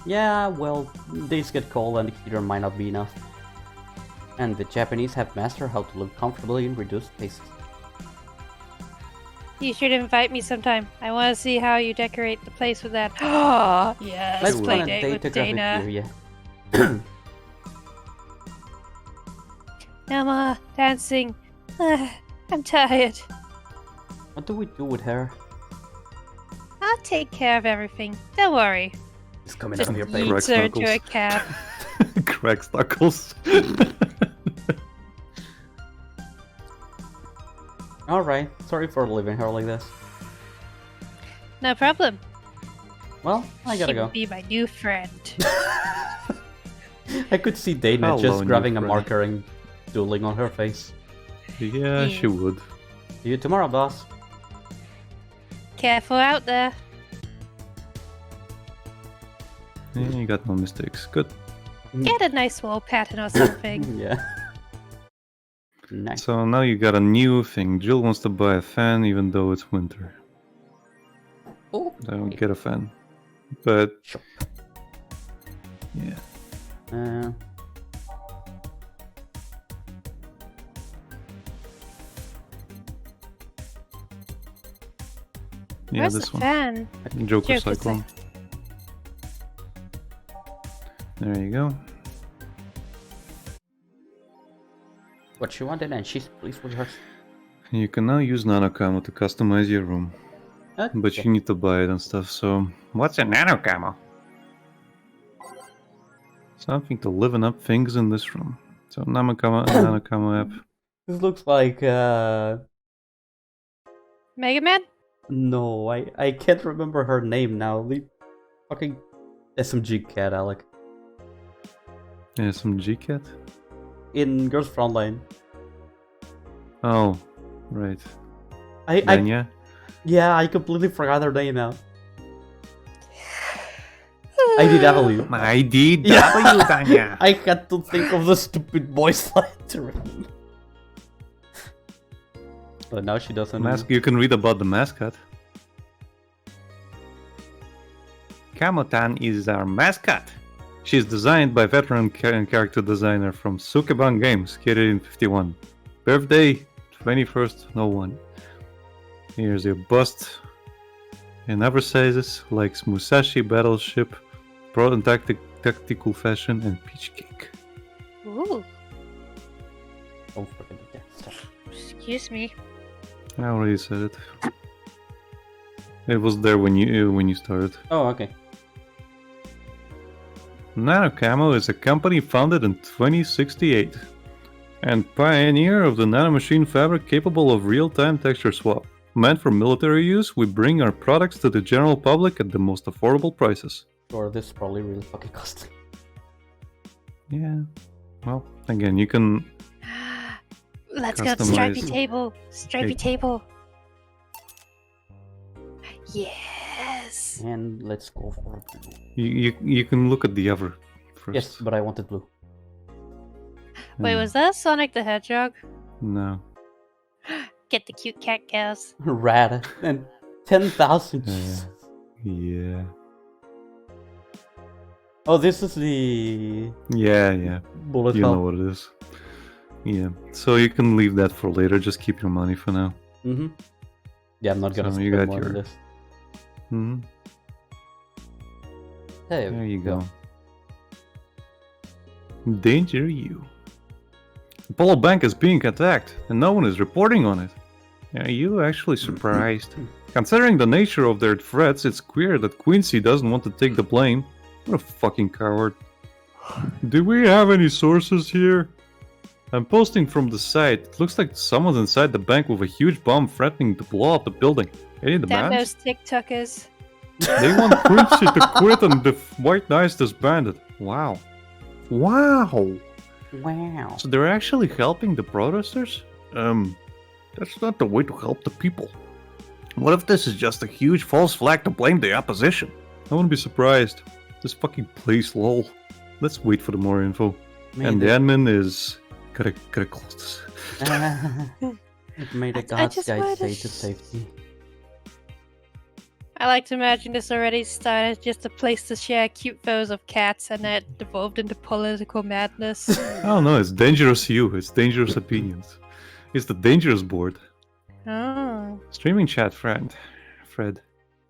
Yeah, well, days get cold and the heater might not be enough. And the Japanese have mastered how to live comfortably in reduced spaces. You should invite me sometime. I want to see how you decorate the place with that. Oh, yes, Let's play plan a date with date Dana. here, yeah. No more dancing. I'm tired. What do we do with her? I'll take care of everything. Don't worry. It's coming Just out of your pay. yeets her into a cab. Cracks knuckles. Alright, sorry for leaving her like this. No problem. Well, I gotta she go. will be my new friend. I could see Dana Hello, just new grabbing a friend. marker and doodling on her face. Yeah, she would. See you tomorrow, boss. Careful out there. Yeah, you got no mistakes. Good. Get a nice wall pattern or something. Yeah. Nice. So now you got a new thing. Jill wants to buy a fan even though it's winter. Oh, I don't get a fan. But Sure. yeah. Yeah, Where's this the one. fan? Joker Joker Cyclone. There you go. What she wanted, and she's pleased with her. You can now use nanocamo to customize your room. But you need to buy it and stuff, so... What's a nanocamo? Something to liven up things in this room. So nanocamo app. This looks like Mega Man? no, I can't remember her name now. The fucking SMG cat, Alec. Yeah, some G-Cat? In Girls Frontline. Oh, right. Yeah, I completely forgot her name now. IDW. My DW, Yeah. Tanya. I had to think of the stupid voice line to remember. But now she doesn't. You can read about the mascot. Kamotan is our mascot. She's designed by veteran character designer from Sukeban Games, created in 51. Birthday 21st/01. Here's your bust in other sizes, like Musashi Battleship, Pro and Tactical Fashion, and Peach Cake. Ooh, Don't forget the death stuff. excuse me. I already said it. It was there when you started. Oh, okay. Nanocamo is a company founded in 2068 and pioneer of the nanomachine fabric capable of real-time texture swap. Meant for military use, we bring our products to the general public at the most affordable prices. Or this is probably really fucking costly. Yeah. Well, again, you can... Let's go to Stripey Customize Table. Stripey cake. Table. Yes. And let's go for blue. You can look at the other first. Yes, but I wanted blue. Wait, Hmm, was that Sonic the Hedgehog? No. Get the cute cat cows. Rad. And 10,000. Yeah. Oh, this is the Yeah. bullet You know hell. what it is. Yeah. So you can leave that for later. Just keep your money for now. Mm-hmm. Yeah, I'm not gonna So you spend got more on your- this. Hmm. There you go. Danger you. Apollo Bank is being attacked, and no one is reporting on it. Are you actually surprised? Considering the nature of their threats, it's clear that Quincy doesn't want to take the blame. What a fucking coward. Do we have any sources here? I'm posting from the site. It looks like someone's inside the bank with a huge bomb threatening to blow up the building. Any Damn demands? those TikTokers. They want Quincy to quit and the White Knights disbanded. Wow. Wow. Wow. So they're actually helping the protesters? That's not the way to help the people. What if this is just a huge false flag to blame the opposition? I wouldn't be surprised. This fucking place, lol. Let's wait for the more info. And the admin is... Gotta close this. May the I gods just guide wanted stay to to safety. I like to imagine this already started just a place to share cute photos of cats and it evolved into political madness. I don't know, it's dangerous you. It's dangerous opinions. It's the dangerous board. Oh. Streaming chat friend. Fred.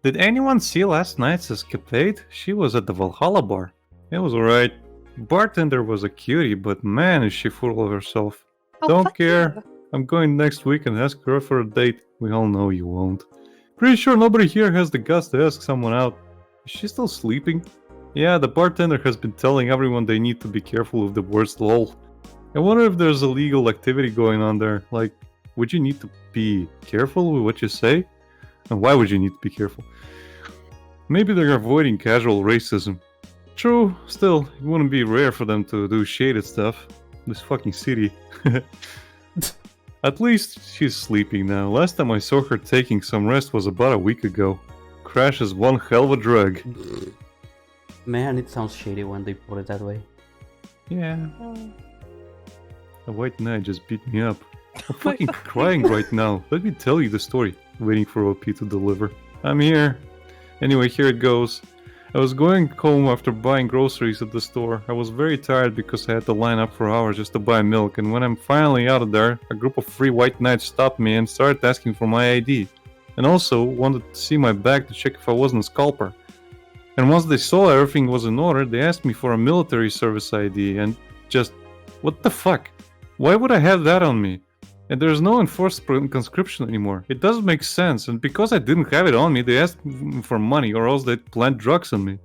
Did anyone see last night's escapade? She was at the Valhalla bar. It was alright. Bartender was a cutie, but man is she full of herself. Oh, Don't fuck care. you. I'm going next week and ask her for a date. We all know you won't. Pretty sure nobody here has the guts to ask someone out. Is she still sleeping? Yeah, the bartender has been telling everyone they need to be careful with the words lol. I wonder if there's illegal activity going on there. Like, would you need to be careful with what you say? And why would you need to be careful? Maybe they're avoiding casual racism. True, still, it wouldn't be rare for them to do shaded stuff. This fucking city. At least she's sleeping now. Last time I saw her taking some rest was about a week ago. Crash is one hell of a drug. Man, it sounds shady when they put it that way. Yeah, Oh. a white knight just beat me up. I'm fucking crying right now. Let me tell you the story. Waiting for OP to deliver. I'm here. Anyway, here it goes. I was going home after buying groceries at the store. I was very tired because I had to line up for hours just to buy milk, and when I'm finally out of there, a group of 3 white knights stopped me and started asking for my ID. And also wanted to see my bag to check if I wasn't a scalper. And once they saw everything was in order, they asked me for a military service ID and just... What the fuck? Why would I have that on me? And there's no enforced conscription anymore. It doesn't make sense, and because I didn't have it on me, they asked me for money or else they'd plant drugs on me.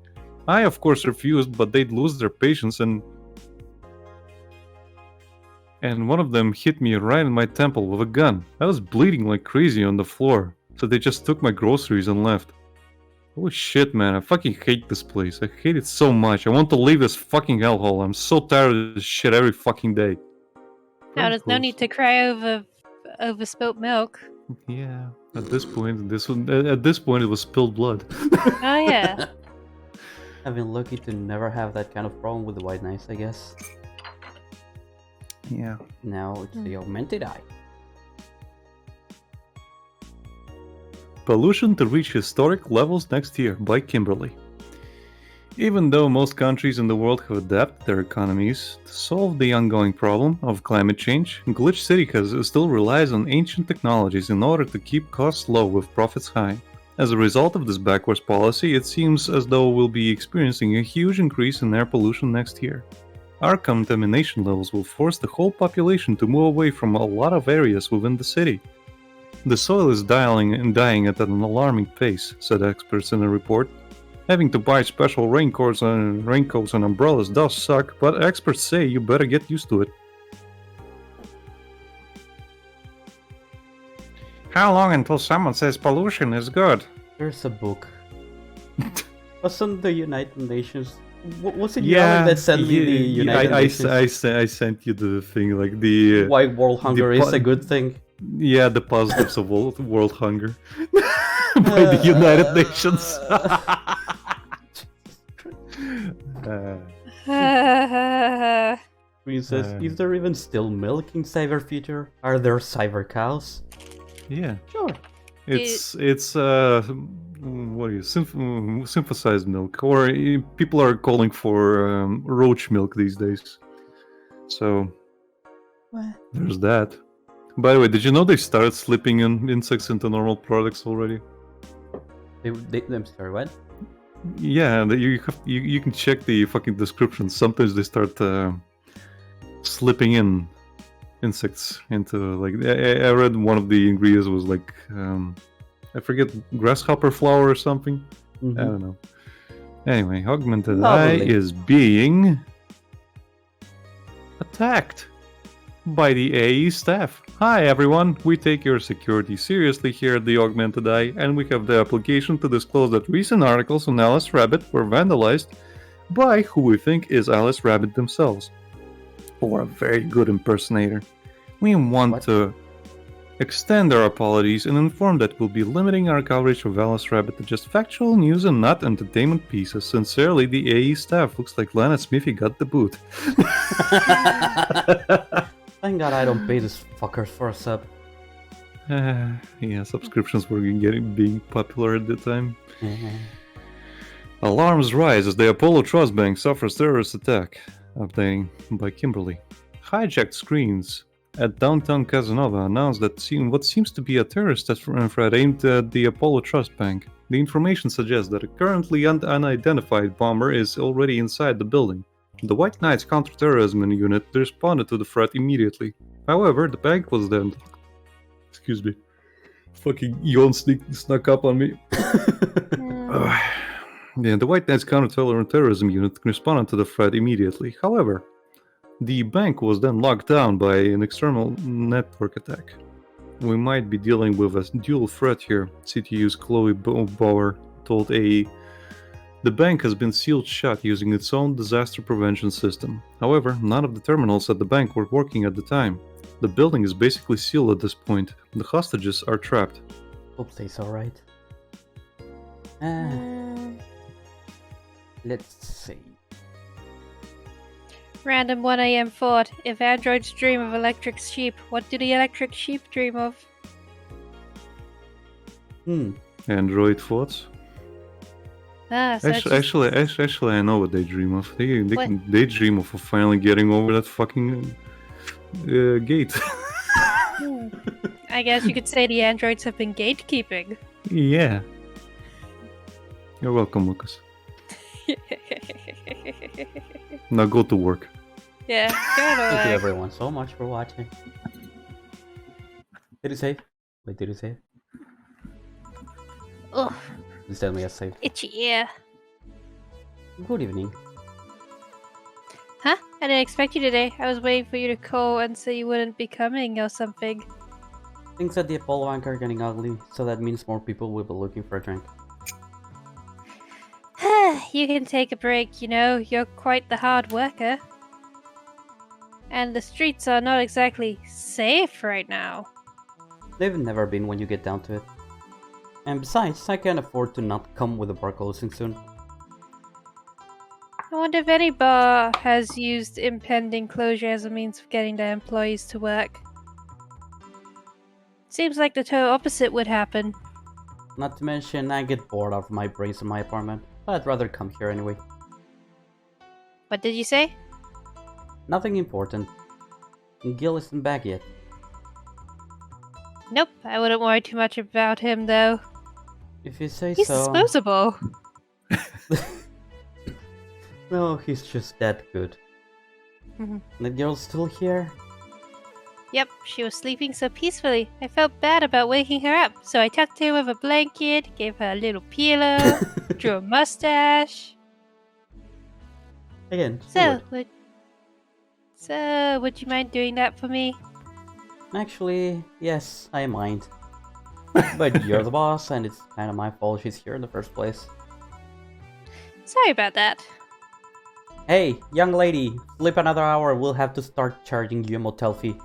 I of course refused, but they'd lose their patience and one of them hit me right in my temple with a gun. I was bleeding like crazy on the floor, so they just took my groceries and left. Holy shit, man, I fucking hate this place. I hate it so much. I want to leave this fucking hellhole. I'm so tired of this shit every fucking day. Now there's no need to cry over spilt milk. Yeah, at this point, it was spilled blood. Oh yeah. I've been lucky to never have that kind of problem with the white knights, I guess. Yeah. Now it's the augmented eye. Pollution to reach historic levels next year by Kimberly. Even though most countries in the world have adapted their economies to solve the ongoing problem of climate change, Glitch City still relies on ancient technologies in order to keep costs low with profits high. As a result of this backwards policy, it seems as though we'll be experiencing a huge increase in air pollution next year. Our contamination levels will force the whole population to move away from a lot of areas within the city. The soil is dying at an alarming pace, said experts in a report. Having to buy special raincoats and umbrellas does suck, but experts say you better get used to it. How long until someone says pollution is good? There's a book. Wasn't the United Nations? Was it Yeah, Yellen that sent me the United Nations? I sent you the thing, like the... Why world hunger is a good thing. Yeah, the positives of world hunger. By the United Nations. Princess, is there even still milk in Cyber Future? Are there cyber cows? Yeah. Sure. It's what is it? Synthesized milk, or people are calling for roach milk these days. So What? there's that. By the way, did you know they started slipping in insects into normal products already? I'm sorry, what? Yeah, you can check the fucking descriptions. Sometimes they start slipping in insects into, like, I read one of the ingredients was like I forget, grasshopper flour or something. Mm-hmm. I don't know. Anyway, augmented Lovely. eye is being attacked by the AE staff. Hi everyone, we take your security seriously here at the Augmented Eye, and we have the application to disclose that recent articles on Alice Rabbit were vandalized by who we think is Alice Rabbit themselves, or a very good impersonator. We want to extend our apologies and inform that we'll be limiting our coverage of Alice Rabbit to just factual news and not entertainment pieces. Sincerely, the AE staff. Looks like Lana Smithy got the boot. Thank God I don't pay this fuckers for a sub. Yeah, subscriptions were being popular at the time. Alarms rise as the Apollo Trust Bank suffers terrorist attack. Updating by Kimberly. Hijacked screens at downtown Casanova announced that what seems to be a terrorist threat aimed at the Apollo Trust Bank. The information suggests that a currently unidentified bomber is already inside the building. The White Knights counterterrorism unit responded to the threat immediately. However, the bank was then... Excuse me. Fucking yawn snuck up on me. Yeah, the White Knights counterterrorism unit responded to the threat immediately. However, the bank was then locked down by an external network attack. We might be dealing with a dual threat here, CTU's Chloe Bauer told AE. The bank has been sealed shut using its own disaster prevention system. However, none of the terminals at the bank were working at the time. The building is basically sealed at this point. The hostages are trapped. Hope they's alright. Let's see. Random 1 a.m. thought. If androids dream of electric sheep, what do the electric sheep dream of? Android thoughts? So Actually, I know what they dream of. They dream of finally getting over that fucking gate. I guess you could say the androids have been gatekeeping. Yeah. You're welcome, Lucas. Now go to work. Yeah, go to Thank you work. everyone so much for watching. Did it save? Wait, did it save? Ugh, Please tell me I saved. itchy ear. Good evening. Huh? I didn't expect you today. I was waiting for you to call and say you wouldn't be coming or something. Things at the Apollo Bank are getting ugly, so that means more people will be looking for a drink. You can take a break, you know. You're quite the hard worker. And the streets are not exactly safe right now. They've never been when you get down to it. And besides, I can't afford to not come with the bar closing soon. I wonder if any bar has used impending closure as a means of getting their employees to work. Seems like the total opposite would happen. Not to mention, I get bored of my breaks in my apartment. I'd rather come here anyway. What did you say? Nothing important. Gil isn't back yet. Nope, I wouldn't worry too much about him though. If you say He's so. disposable. No, he's just that good. Mhm. The girl's still here? Yep, she was sleeping so peacefully. I felt bad about waking her up, so I tucked her with a blanket, gave her a little pillow, drew a mustache. Again, So, would. would you mind doing that for me? Actually, yes, I mind. But you're the boss, and it's kind of my fault she's here in the first place. Sorry about that. Hey, young lady, sleep another hour, we'll have to start charging you a motel fee.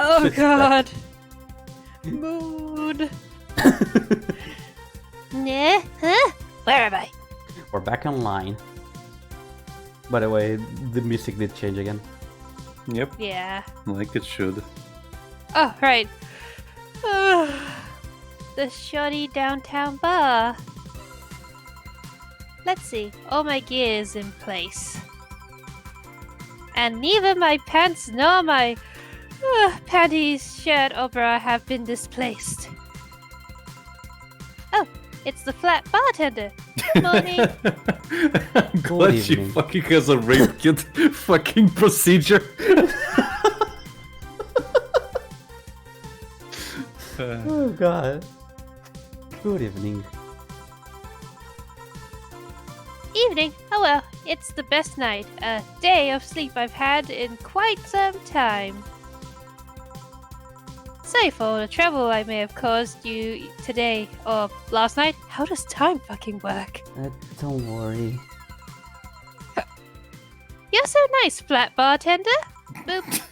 Oh Just god. Mood. Yeah? Huh? Where am I? We're back online. By the way, the music did change again. Yep, Yeah. like it should. Oh, right. The shoddy downtown bar. Let's see. All my gear is in place. And neither my pants nor my panties, shirt, or bra have been displaced. Oh, it's the flat bartender. Good morning. I'm glad she evening. fucking has a rape kit fucking procedure. Oh god. Good evening. Evening. Oh well, it's the best night, a day of sleep I've had in quite some time. Sorry for all the trouble I may have caused you today or last night. How does time fucking work? Don't worry. You're so nice, flat bartender. Boop.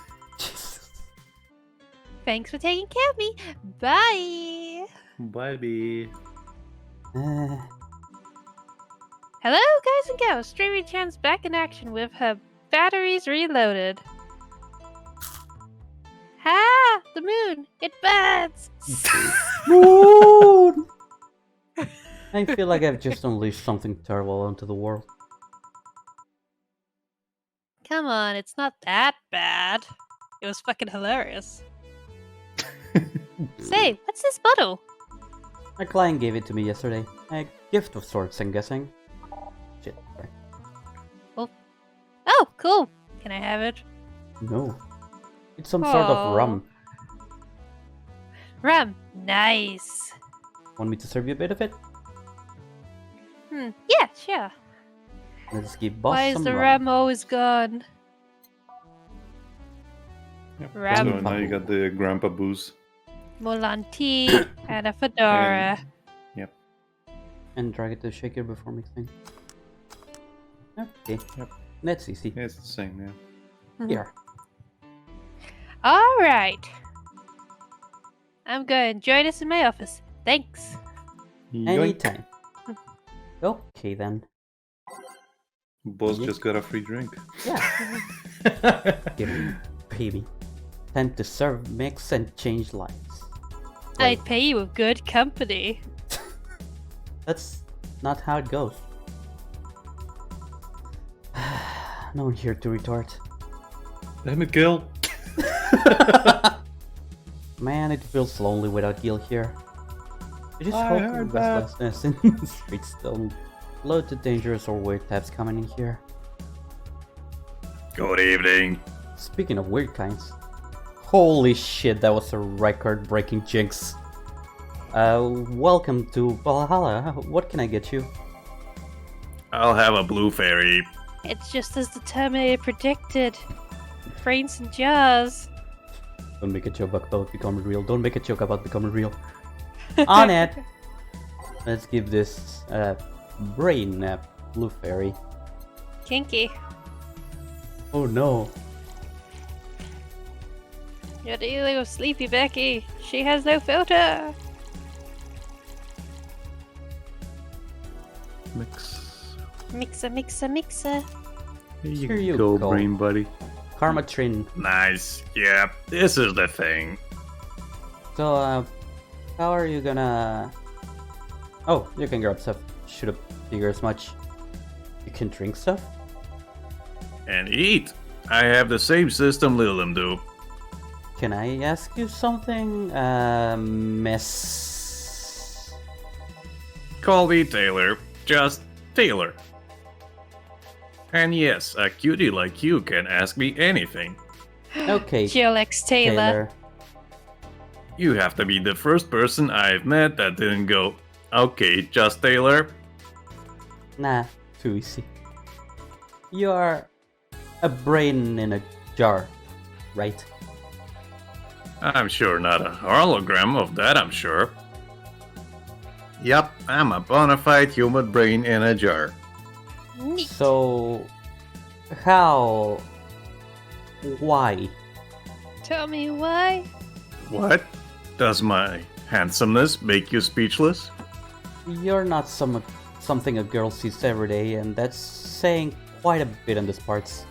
Thanks for taking care of me. Bye. Bye, bee. Hello, guys and gals. Streaming Chan's back in action with her batteries reloaded. Ha! The moon! It burns! Moon! I feel like I've just unleashed something terrible onto the world. Come on, it's not that bad. It was fucking hilarious. Say, what's this bottle? My client gave it to me yesterday. A gift of sorts, I'm guessing. Shit, sorry. Oh, cool. Can I have it? No. It's some sort of Aw. rum. Rum. Nice. Want me to serve you a bit of it? Yeah, sure. Let's give boss Why is some the rum. rum always gone? Yep. Ram. So now you got the grandpa booze. Mulan tea and a fedora. Yep. And drag it to the shaker before mixing. Okay. Yep. That's easy. Yeah, it's the same, yeah. Here. Alright. I'm going to join us in my office. Thanks. Yoink. Anytime. Okay then. Boss Yoink. just got a free drink. Yeah. Give me, baby. Time to serve, mix, and change lives. I'd pay you with good company. That's not how it goes. No one here to retort. Damn it, Gil. Man, it feels lonely without Gil here. I just I hope heard the restlessness in the streets don't load to dangerous or weird types coming in here. Good evening. Speaking of weird kinds. Holy shit, that was a record-breaking jinx. Welcome to Valhalla. What can I get you? I'll have a blue fairy. It's just as the Terminator predicted. Brains and jars. Don't make a joke about becoming real. Don't make a joke about becoming real. On it! Let's give this brain nap blue fairy. Kinky. Oh no. You're dealing with Sleepy Becky. She has no filter. Mix. Mixer. Here you go, go. brain buddy. Karma Trin. Nice. Yeah, this is the thing. So, how are you gonna... Oh, you can grab stuff. Should have figured as much. You can drink stuff? And eat. I have the same system Lilim do. Can I ask you something, Miss... Call me Taylor. Just Taylor. And yes, a cutie like you can ask me anything. Okay, Jill X Taylor. You have to be the first person I've met that didn't go, okay, just Taylor. Nah, too easy. You're a brain in a jar, right? I'm sure not a hologram of that, I'm sure. Yup, I'm a bona fide human brain in a jar. Neat. So, how... Why? Tell me why. What? Does my handsomeness make you speechless? You're not something a girl sees every day, and that's saying quite a bit in these parts.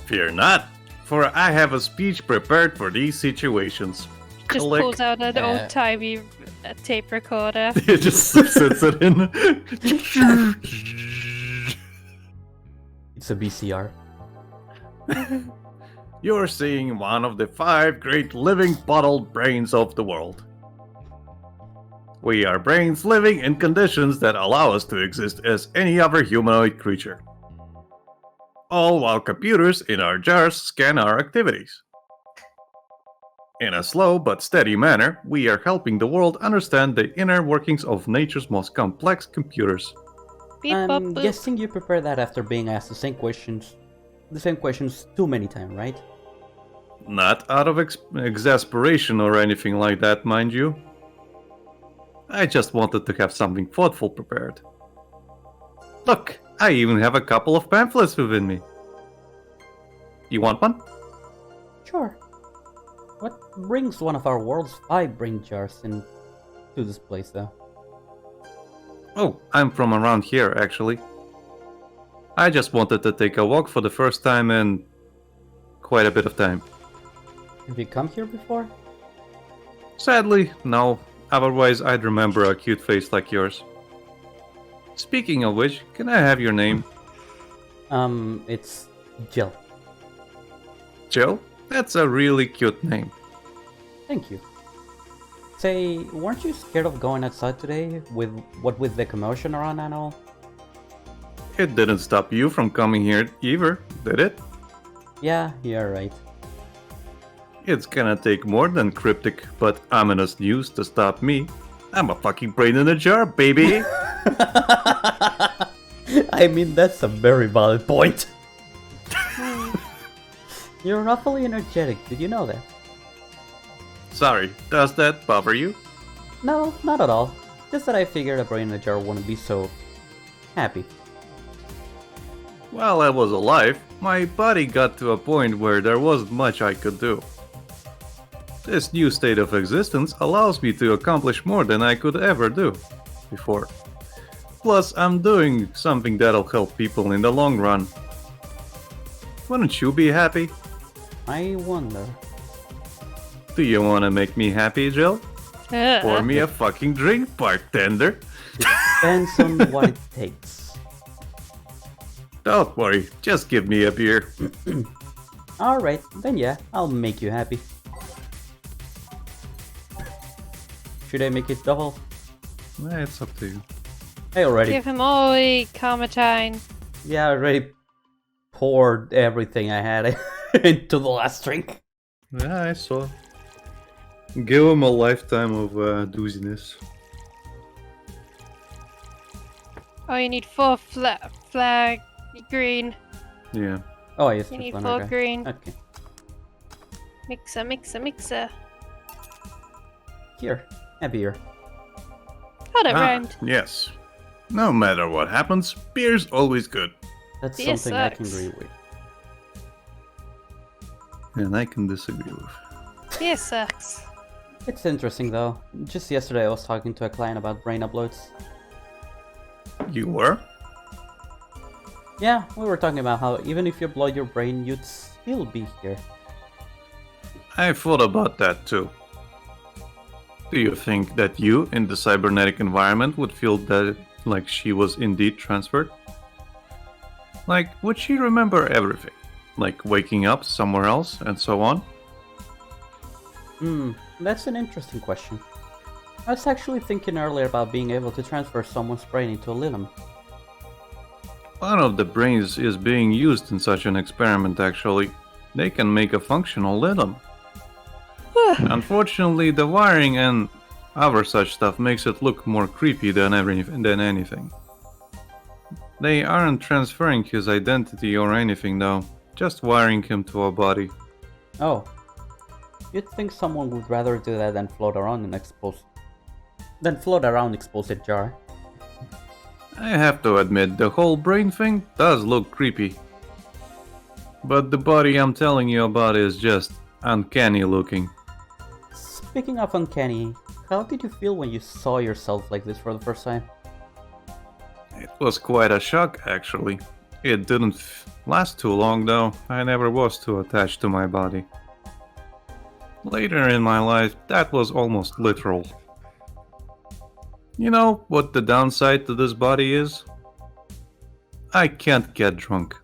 Fear not, for I have a speech prepared for these situations. Just Click. pulls out an old-timey tape recorder. It just sets it in. It's a VCR. You're seeing one of the 5 great living bottled brains of the world. We are brains living in conditions that allow us to exist as any other humanoid creature. All while computers in our jars scan our activities. In a slow but steady manner, we are helping the world understand the inner workings of nature's most complex computers. Beep, bop, I'm boop. guessing you prepared that after being asked the same questions too many times, right? Not out of exasperation or anything like that, mind you. I just wanted to have something thoughtful prepared. Look, I even have a couple of pamphlets within me. You want one? Sure. What brings one of our world's 5 brain jars into this place, though? Oh, I'm from around here, actually. I just wanted to take a walk for the first time in quite a bit of time. Have you come here before? Sadly, no. Otherwise, I'd remember a cute face like yours. Speaking of which, can I have your name? It's Jill. Jill? That's a really cute name. Thank you. Say, weren't you scared of going outside today with the commotion around and all? It didn't stop you from coming here either, did it? Yeah, you're right. It's gonna take more than cryptic but ominous news to stop me. I'm a fucking brain in a jar, baby! I mean, that's a very valid point. You're awfully energetic, did you know that? Sorry, does that bother you? No, not at all. Just that I figured a brain in a jar wouldn't be so happy. While I was alive, my body got to a point where there wasn't much I could do. This new state of existence allows me to accomplish more than I could ever do before. Plus, I'm doing something that'll help people in the long run. Wouldn't you be happy? I wonder. Do you want to make me happy, Jill? Pour me a fucking drink, bartender. Depends on what it takes. Don't worry, just give me a beer. Alright, then yeah, I'll make you happy. Should I make it double? It's up to you. I already... Give him all the Carmatine. Yeah, I already poured everything I had into the last drink. Yeah, I saw. Give him a lifetime of dooziness. Oh, you need 4 flag green. Yeah. Oh, yes, You this need one, 4 okay. green. Okay. Mixer. Here, have beer. Oh, that rhymed. Yes. No matter what happens, beer's always good. That's Beer something I can sucks. agree with. And I can disagree with. Beer sucks. It's interesting though. Just yesterday I was talking to a client about brain uploads. You were? Yeah, we were talking about how even if you blow your brain, you'd still be here. I thought about that too. Do you think that you, in the cybernetic environment, would feel that like she was indeed transferred? Like, would she remember everything? Like waking up somewhere else and so on? That's an interesting question. I was actually thinking earlier about being able to transfer someone's brain into a Lilim. One of the brains is being used in such an experiment actually. They can make a functional Lilim. Unfortunately, the wiring and other such stuff makes it look more creepy than anything. They aren't transferring his identity or anything though, just wiring him to a body. Oh. You'd think someone would rather do that than float around exposed jar. I have to admit, the whole brain thing does look creepy. But the body I'm telling you about is just uncanny looking. Speaking of uncanny, how did you feel when you saw yourself like this for the first time? It was quite a shock, actually. It didn't last too long, though. I never was too attached to my body. Later in my life, that was almost literal. You know what the downside to this body is? I can't get drunk.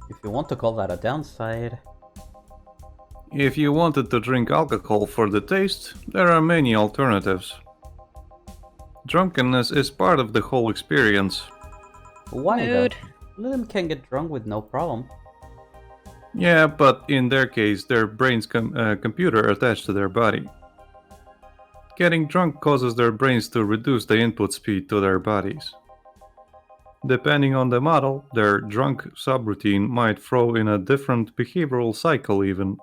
If you want to call that a downside. If you wanted to drink alcohol for the taste, there are many alternatives. Drunkenness is part of the whole experience. Why Mood. though? Lilim can get drunk with no problem. Yeah, but in their case, their brain's computer attached to their body. Getting drunk causes their brains to reduce the input speed to their bodies. Depending on the model, their drunk subroutine might throw in a different behavioral cycle even.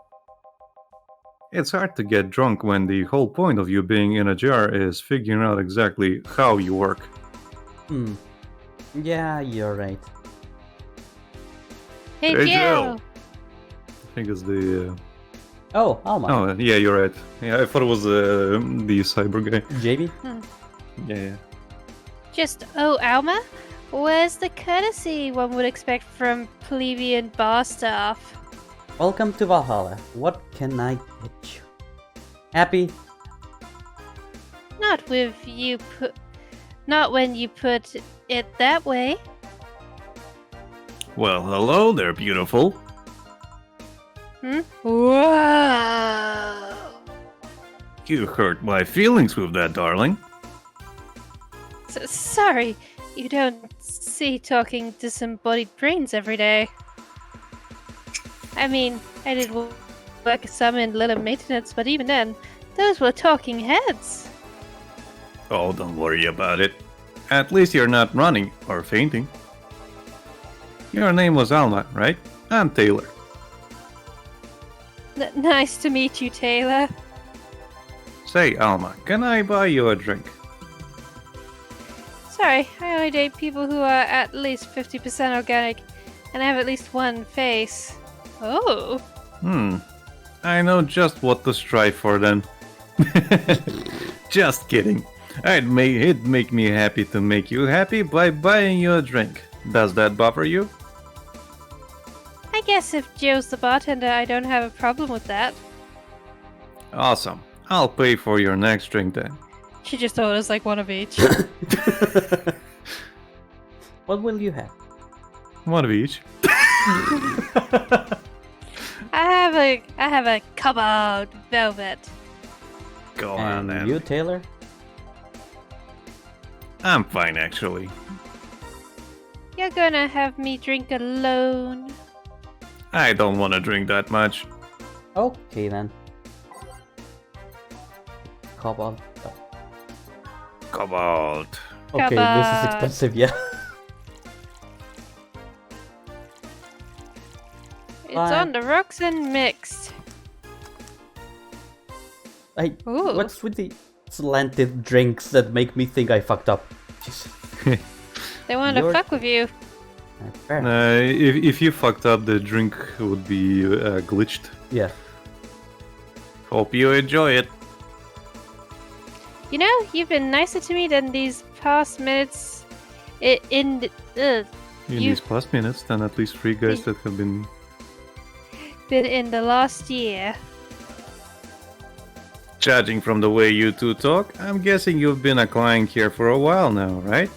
It's hard to get drunk when the whole point of you being in a jar is figuring out exactly how you work. Yeah, you're right. Hey, Hey, Joe! Joe. I think it's the... Oh, Alma. Oh, yeah, you're right. Yeah, I thought it was the cyber guy. JB? Yeah. Just, oh, Alma? Where's the courtesy one would expect from plebeian bar staff? Welcome to Valhalla. What can I get you? Happy? Not when you put it that way. Well, hello there, beautiful. Whoa! You hurt my feelings with that, darling. Sorry, you don't see talking disembodied brains every day. I mean, I did work some in little maintenance, but even then, those were talking heads. Oh, don't worry about it. At least you're not running or fainting. Your name was Alma, right? I'm Taylor. Nice to meet you, Taylor. Say, Alma, can I buy you a drink? Sorry, I only date people who are at least 50% organic and have at least one face. Oh. I know just what to strive for then. Just kidding. It'd make me happy to make you happy by buying you a drink. Does that bother you? I guess if Joe's the bartender, I don't have a problem with that. Awesome. I'll pay for your next drink then. She just told us like one of each. What will you have? One of each. I have a cobalt velvet. Go on And then. you, Taylor? I'm fine actually. You're gonna have me drink alone. I don't want to drink that much. Okay then. Cobalt. Cobalt. Okay, this is Cobalt. expensive, yeah. It's Fine. on the rocks and mixed. Ooh. What's with the slanted drinks that make me think I fucked up? Jeez. They want to You're- fuck with you. Fair. If you fucked up, the drink would be glitched. Yeah. Hope you enjoy it. You know, you've been nicer to me than these past minutes In In You- these past minutes, then at least 3 guys that have been. the last year. Judging from the way you two talk, I'm guessing you've been a client here for a while now, right?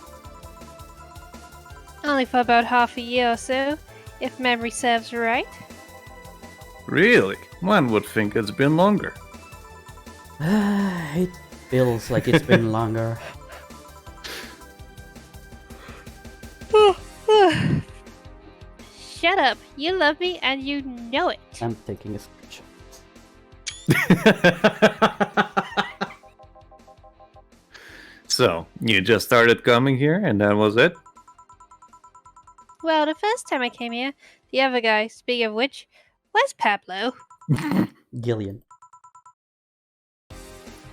Only for about half a year or so, if memory serves right. Really? One would think it's been longer. It feels like it's been longer. Shut up. You love me and you know it. I'm taking a screenshot. So, you just started coming here and that was it? Well, the first time I came here, the other guy, speaking of which, where's Pablo? Gillian.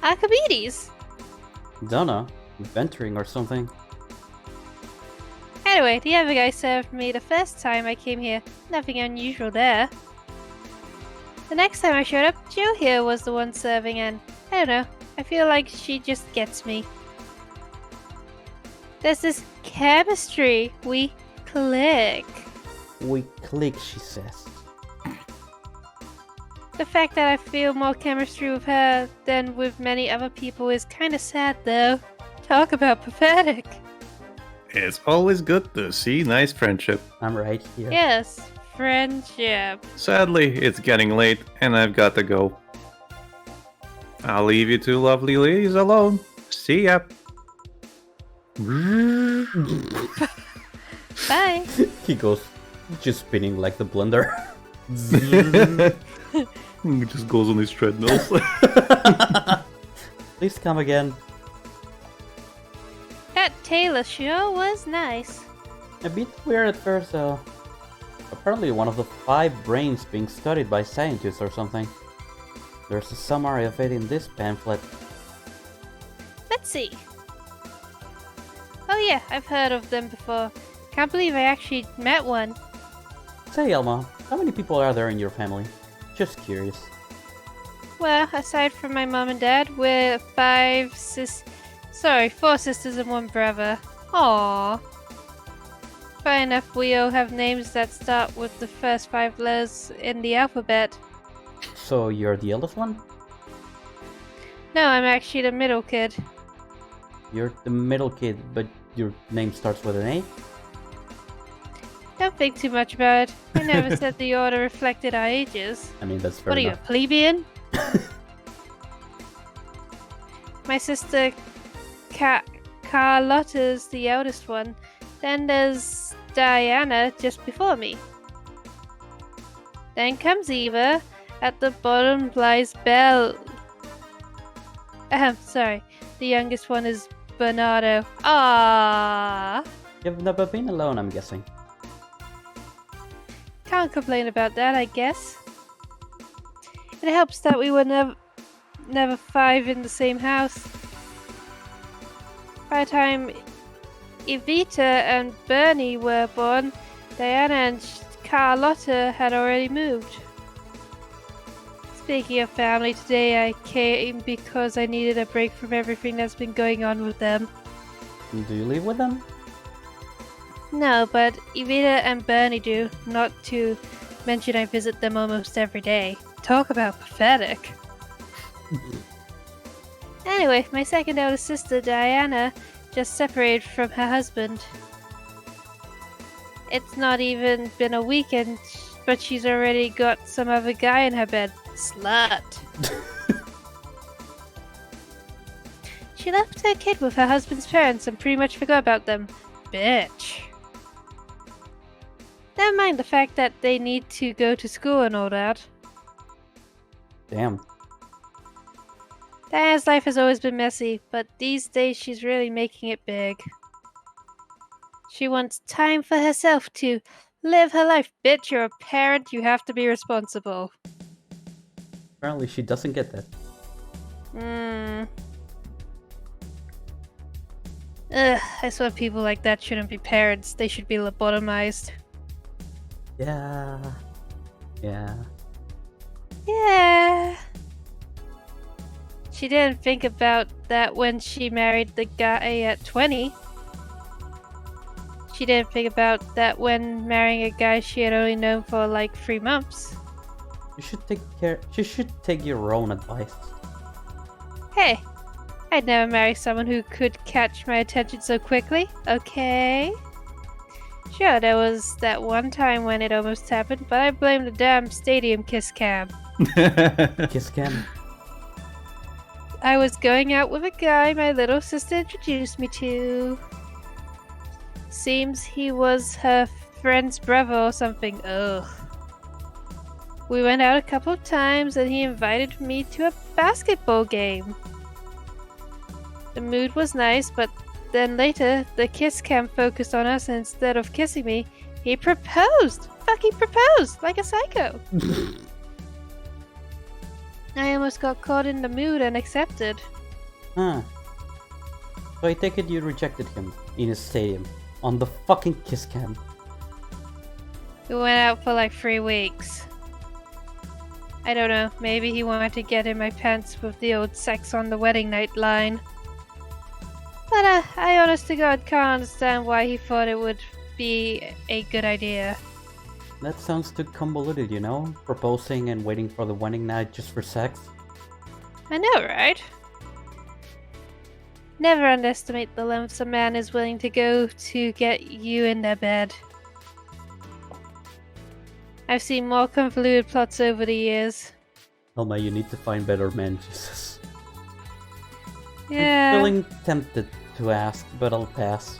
Archimedes. Donna. Venturing or something. Anyway, the other guy served me the first time I came here. Nothing unusual there. The next time I showed up, Jill here was the one serving, and I don't know, I feel like she just gets me. There's this chemistry. We click. We click, she says. The fact that I feel more chemistry with her than with many other people is kinda sad though. Talk about pathetic. It's always good to see nice friendship. I'm right here. Yes, friendship. Sadly, it's getting late and I've got to go. I'll leave you two lovely ladies alone. See ya. Bye. He goes just spinning like the blender. He just goes on his treadmills. Please come again. That Taylor sure was nice. A bit weird at first though. Apparently one of the 5 brains being studied by scientists or something. There's a summary of it in this pamphlet. Let's see. Oh yeah, I've heard of them before. Can't believe I actually met one. Say Elma, how many people are there in your family? Just curious. Well, aside from my mom and dad, we're 4 sisters and 1 brother. Aww. Funny enough, we all have names that start with the first 5 letters in the alphabet. So you're the eldest one? No, I'm actually the middle kid. You're the middle kid, but your name starts with an A? Don't think too much about it. I never said the order reflected our ages. I mean, that's fair What are you, a enough. plebeian? My sister Carlotta's the eldest one. Then there's Diana just before me. Then comes Eva. At the bottom lies Belle. Sorry. The youngest one is Bernardo. Ah, You've never been alone, I'm guessing. can't complain about that, I guess. It helps that we were never 5 in the same house. By the time Evita and Bernie were born, Diana and Carlotta had already moved. Speaking of family, today I came because I needed a break from everything that's been going on with them. Do you live with them? No, but Evita and Bernie do, not to mention I visit them almost every day. Talk about pathetic. Anyway, my second eldest sister, Diana, just separated from her husband. It's not even been a weekend, but she's already got some other guy in her bed. Slut. She left her kid with her husband's parents and pretty much forgot about them. Bitch. Never mind the fact that they need to go to school and all that. Damn. Diana's life has always been messy, but these days she's really making it big. She wants time for herself to live her life. Bitch, you're a parent, you have to be responsible. Apparently she doesn't get that. Ugh, I swear people like that shouldn't be parents. They should be lobotomized. Yeah. Yeah. She didn't think about that when she married the guy at 20. She didn't think about that when marrying a guy she had only known for like 3 months. You should take your own advice. Hey, I'd never marry someone who could catch my attention so quickly, okay? Sure, there was that one time when it almost happened, but I blame the damn stadium kiss cam. Kiss cam. I was going out with a guy my little sister introduced me to. Seems he was her friend's brother or something. Ugh. We went out a couple of times and he invited me to a basketball game. The mood was nice, but then later the kiss cam focused on us and instead of kissing me, he proposed! Fucking proposed! Like a psycho! I almost got caught in the mood and accepted. Huh. So I take it you rejected him in a stadium on the fucking kiss cam. We went out for like 3 weeks. I don't know, maybe he wanted to get in my pants with the old sex on the wedding night line. But I honest to God can't understand why he thought it would be a good idea. That sounds too convoluted, you know? Proposing and waiting for the wedding night just for sex. I know, right? Never underestimate the lengths a man is willing to go to get you in their bed. I've seen more convoluted plots over the years. Elma, you need to find better men, Jesus. Yeah. I'm feeling tempted to ask, but I'll pass.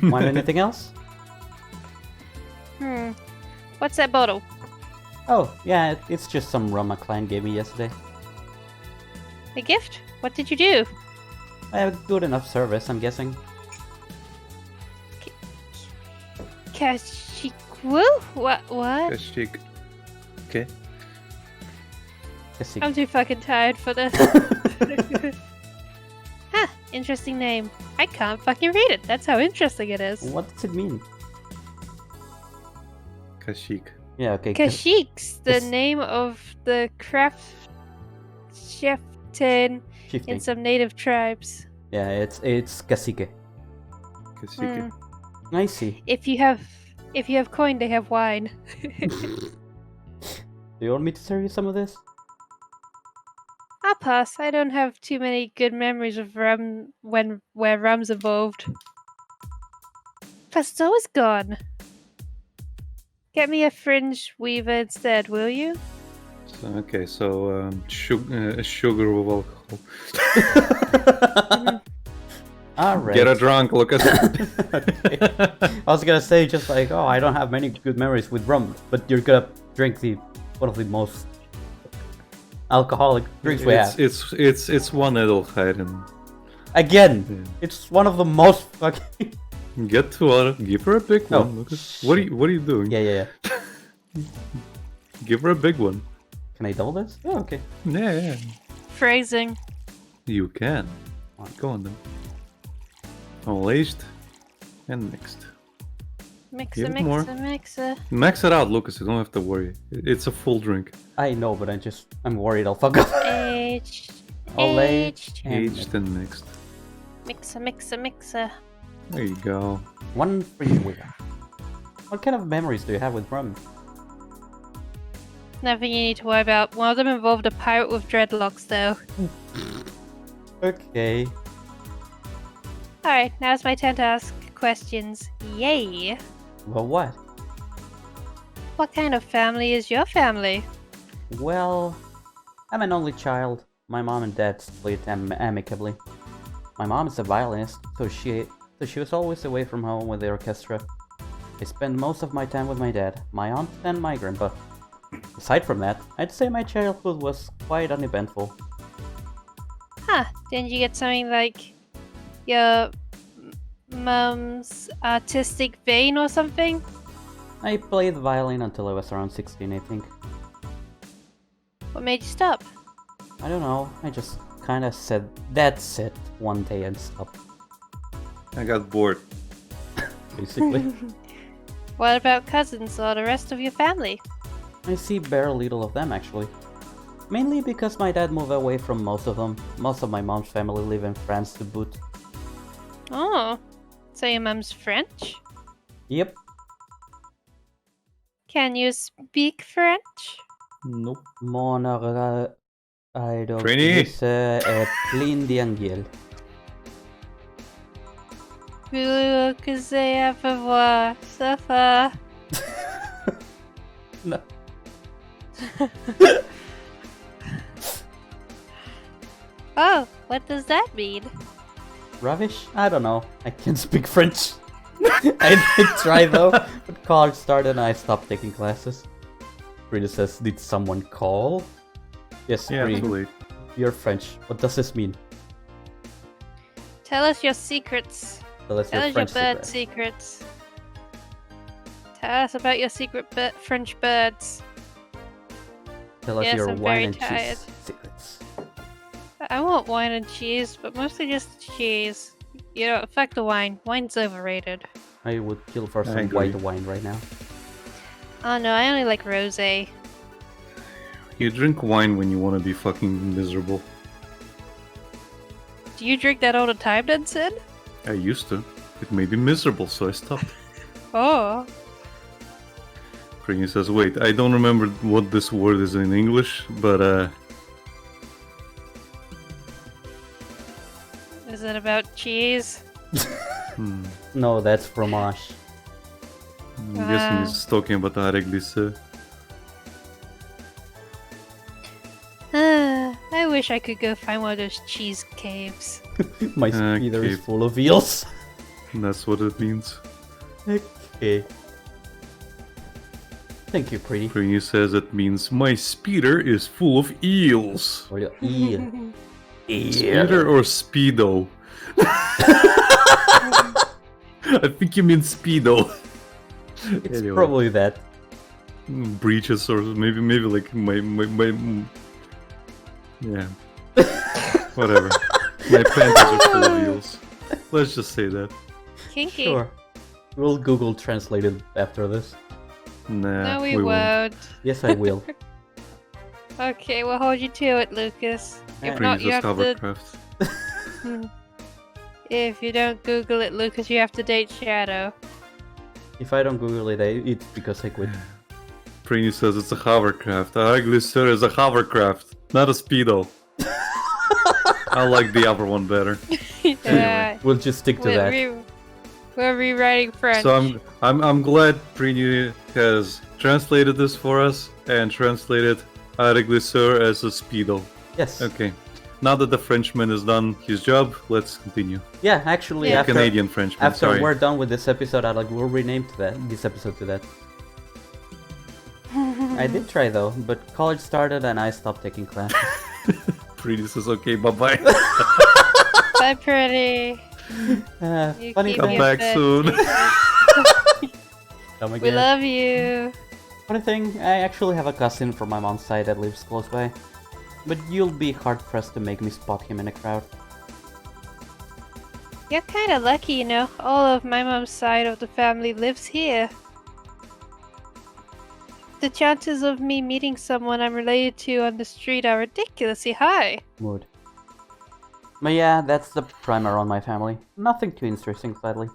Want anything else? What's that bottle? Oh, yeah, it's just some rum a client gave me yesterday. A gift? What did you do? I have good enough service, I'm guessing. Kashikwu? What? Kashik. Okay. Guessing. I'm too fucking tired for this. Huh, interesting name. I can't fucking read it. That's how interesting it is. What does it mean? Kashik. Yeah, okay. Kashiks, the Yes. name of the craft chieftain Shifting. in some native tribes. Yeah, it's cacique. Kashik. I see. If you have coin, they have wine. Do you want me to serve you some of this? I'll pass. I don't have too many good memories of rum where rum's involved. Plus, it's always gone. Get me a fringe weaver instead, will you? So, okay, so sugar with alcohol. Alright. Get a drunk, Lucas. Okay. I was gonna say just like, oh, I don't have many good memories with rum, but you're gonna drink one of the most alcoholic drinks we have. It's one Edelheiden. Again, Yeah. it's one of the most fucking. Get to her. Give her a big Oh, one, Lucas. What are you doing? Yeah. Give her a big one. Can I double this? Oh, okay. Yeah. Phrasing. You can. Go on then. All aged and mixed. Mixer, Give it more. mixer. Max it out, Lucas. You don't have to worry. It's a full drink. I know, but I'm worried I'll fuck up. Aged. All Aged. Aged and mixed. Mixer. There you go. One for you, Wicca. What kind of memories do you have with rum? Nothing you need to worry about. One of them involved a pirate with dreadlocks, though. Okay. Alright, now it's my turn to ask questions. Yay! Well, what? What kind of family is your family? Well, I'm an only child. My mom and dad split amicably. My mom is a violinist, so she was always away from home with the orchestra. I spend most of my time with my dad, my aunt, and my grandpa. Aside from that, I'd say my childhood was quite uneventful. Huh, didn't you get something like your mom's artistic vein or something? I played the violin until I was around 16, I think. What made you stop? I don't know, I just kinda said, that's it, one day and stopped, I got bored. basically. What about cousins or the rest of your family? I see very little of them, actually. Mainly because my dad moved away from most of them. Most of my mom's family live in France to boot. Oh, So your mom's French? Yep. Can you speak French? Nope. I don't Trainee. plein d'anguille. Voulez-vous que j'ai à voir? Ça va. No. Oh, what does that mean? Ravish? I don't know. I can't speak French. I did try though, but college started and I stopped taking classes. Rita says, did someone call? Yes, Yeah, Bree, too late. you're French. What does this mean? Tell us your secrets. Tell us Tell your us your French bird secret. secrets. Tell us about your secret French birds. Tell us Yes, your I'm wine very and tired. cheese secrets. I want wine and cheese, but mostly just cheese. You know, fuck the wine. Wine's overrated. I would kill for I some agree. white wine right now. Oh no, I only like rosé. You drink wine when you want to be fucking miserable. Do you drink that all the time then, Sid? I used to. It made me miserable, so I stopped. Oh. Pringy says, wait, I don't remember what this word is in English, but Is it about cheese? No, that's fromage. I'm guessing he's talking about the glisse. I wish I could go find one of those cheese caves. My speeder is Okay. full of eels. That's what it means. Okay. Thank you, pretty. Pringy says it means my speeder is full of eels. Or your eel. Speeder or speedo? I think you mean speedo. It's Anyway. probably that. Breeches or maybe like my yeah. Whatever. My panties are full of eels. Let's just say that. Kinky. Sure. We'll Google translate it after this. Nah, No, we won't. won't. Yes, I will. Okay, we'll hold you to it, Lucas. If Yeah. not, you Just have to. hovercraft. If you don't Google it, Lucas, you have to date Shadow. If I don't Google it, it's because I quit. Pringy says it's a hovercraft. A glisseur is a hovercraft, not a speedo. I like the other one better. Yeah. We'll just stick to that. We're rewriting French. So I'm glad Pringy has translated this for us and translated a glisseur as a speedo. Yes. Okay. Now that the Frenchman has done his job, let's continue. Yeah, actually, Yeah. after Canadian Frenchman, after sorry. we're done with this episode, we'll rename this episode to that. I did try though, but college started and I stopped taking classes. Pringy says, okay, bye-bye. Bye, pretty. You Funny keep Come thing. your back bed soon. secret. Come We again. love you. Funny thing, I actually have a cousin from my mom's side that lives close by. But you'll be hard-pressed to make me spot him in a crowd. You're kind of lucky, you know. All of my mom's side of the family lives here. The chances of me meeting someone I'm related to on the street are ridiculously high. Mood. But yeah, that's the primer on my family. Nothing too interesting, sadly.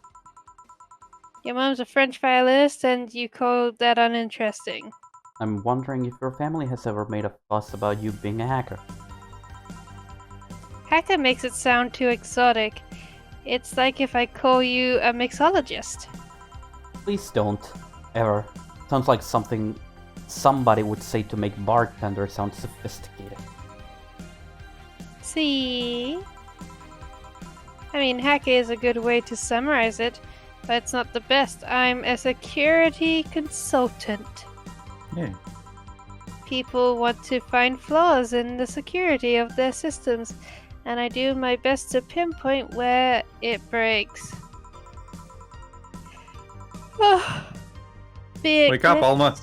Your mom's a French violinist, and you call that uninteresting. I'm wondering if your family has ever made a fuss about you being a hacker. Hacker makes it sound too exotic. It's like if I call you a mixologist. Please don't. Ever. Sounds like something somebody would say to make bartender sound sophisticated. See? I mean, hacker is a good way to summarize it, but it's not the best. I'm a security consultant. Yeah. People want to find flaws in the security of their systems, and I do my best to pinpoint where it breaks. Wake up, Alma.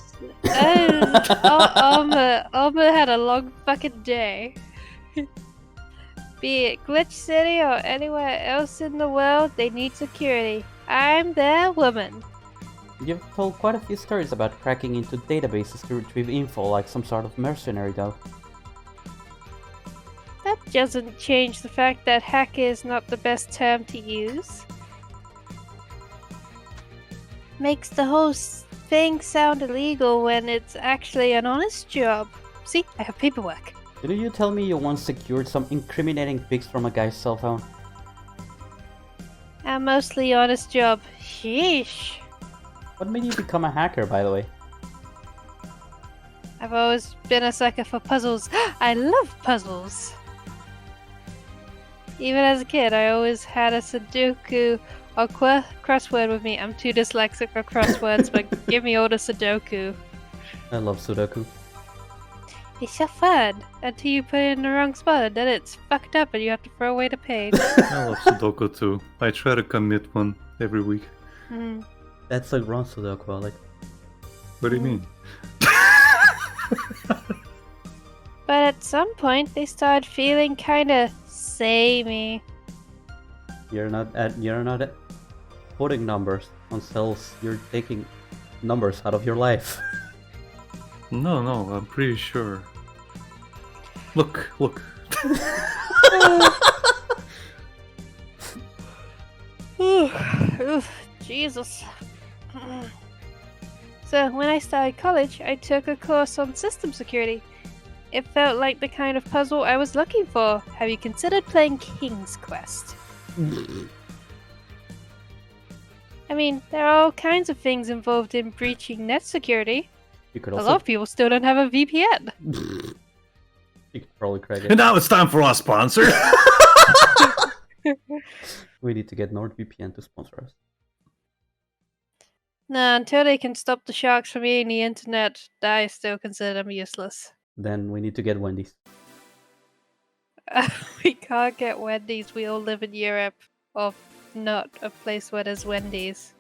Alma had a long fucking day. Be it Glitch City or anywhere else in the world, they need security. I'm their woman. You've told quite a few stories about cracking into databases to retrieve info like some sort of mercenary though. That doesn't change the fact that hacker is not the best term to use. makes the whole thing sound illegal when it's actually an honest job. See, I have paperwork. Didn't you tell me you once secured some incriminating pics from a guy's cell phone? A mostly honest job. Sheesh. What made you become a hacker, by the way? I've always been a sucker for puzzles. I love puzzles. Even as a kid, I always had a Sudoku or crossword with me. I'm too dyslexic for crosswords, but give me all the Sudoku. I love Sudoku. It's so fun until you put it in the wrong spot and then it's fucked up and you have to throw away the page. I love Sudoku too. I try to commit one every week. That's like wrong Sudoku, I like. What do you mean? But at some point, they started feeling kinda samey. You're not putting numbers on cells. You're taking numbers out of your life. No, I'm pretty sure. Look. Oof, Jesus. So when I started college, I took a course on system security. It felt like the kind of puzzle I was looking for. Have you considered playing King's Quest? I mean, there are all kinds of things involved in breaching net security. You could A also. lot of people still don't have a VPN. You could probably crack it. And now it's time for our sponsor. We need to get NordVPN to sponsor us. Nah, until they can stop the sharks from eating the internet, I still consider them useless. Then we need to get Wendy's. We can't get Wendy's. We all live in Europe, or not a place where there's Wendy's.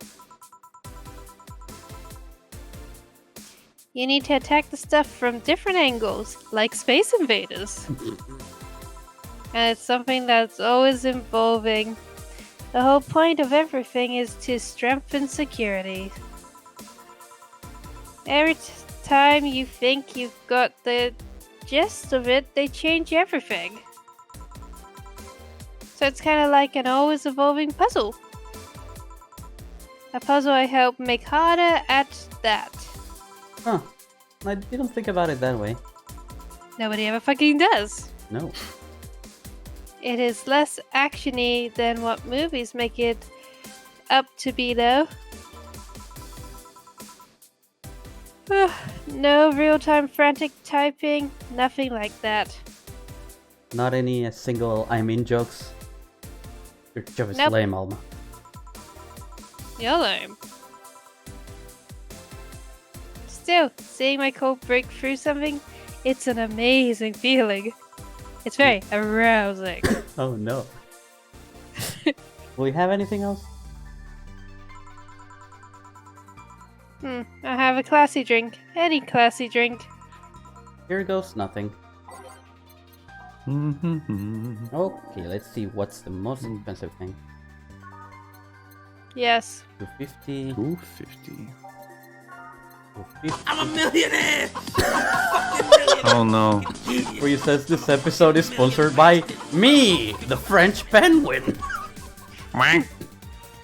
You need to attack the stuff from different angles, like Space Invaders. And it's something that's always evolving. The whole point of everything is to strengthen security. Every time you think you've got the gist of it, they change everything. So it's kind of like an always evolving puzzle. A puzzle I help make harder at that. Huh. I didn't think about it that way. Nobody ever fucking does. No. It is less actiony than what movies make it up to be, though. No real-time frantic typing, nothing like that. Not any single I'm in jokes. Your job is Nope. lame, Alma. You're lame. Still, seeing my code break through something, it's an amazing feeling. It's very arousing. Oh no. Will you have anything else? I have a classy drink. Any classy drink. Here goes nothing. Okay, let's see what's the most expensive thing. Yes. 250. 250. 250. I'm a millionaire! Oh no. Where says this episode is sponsored by me, the French penguin.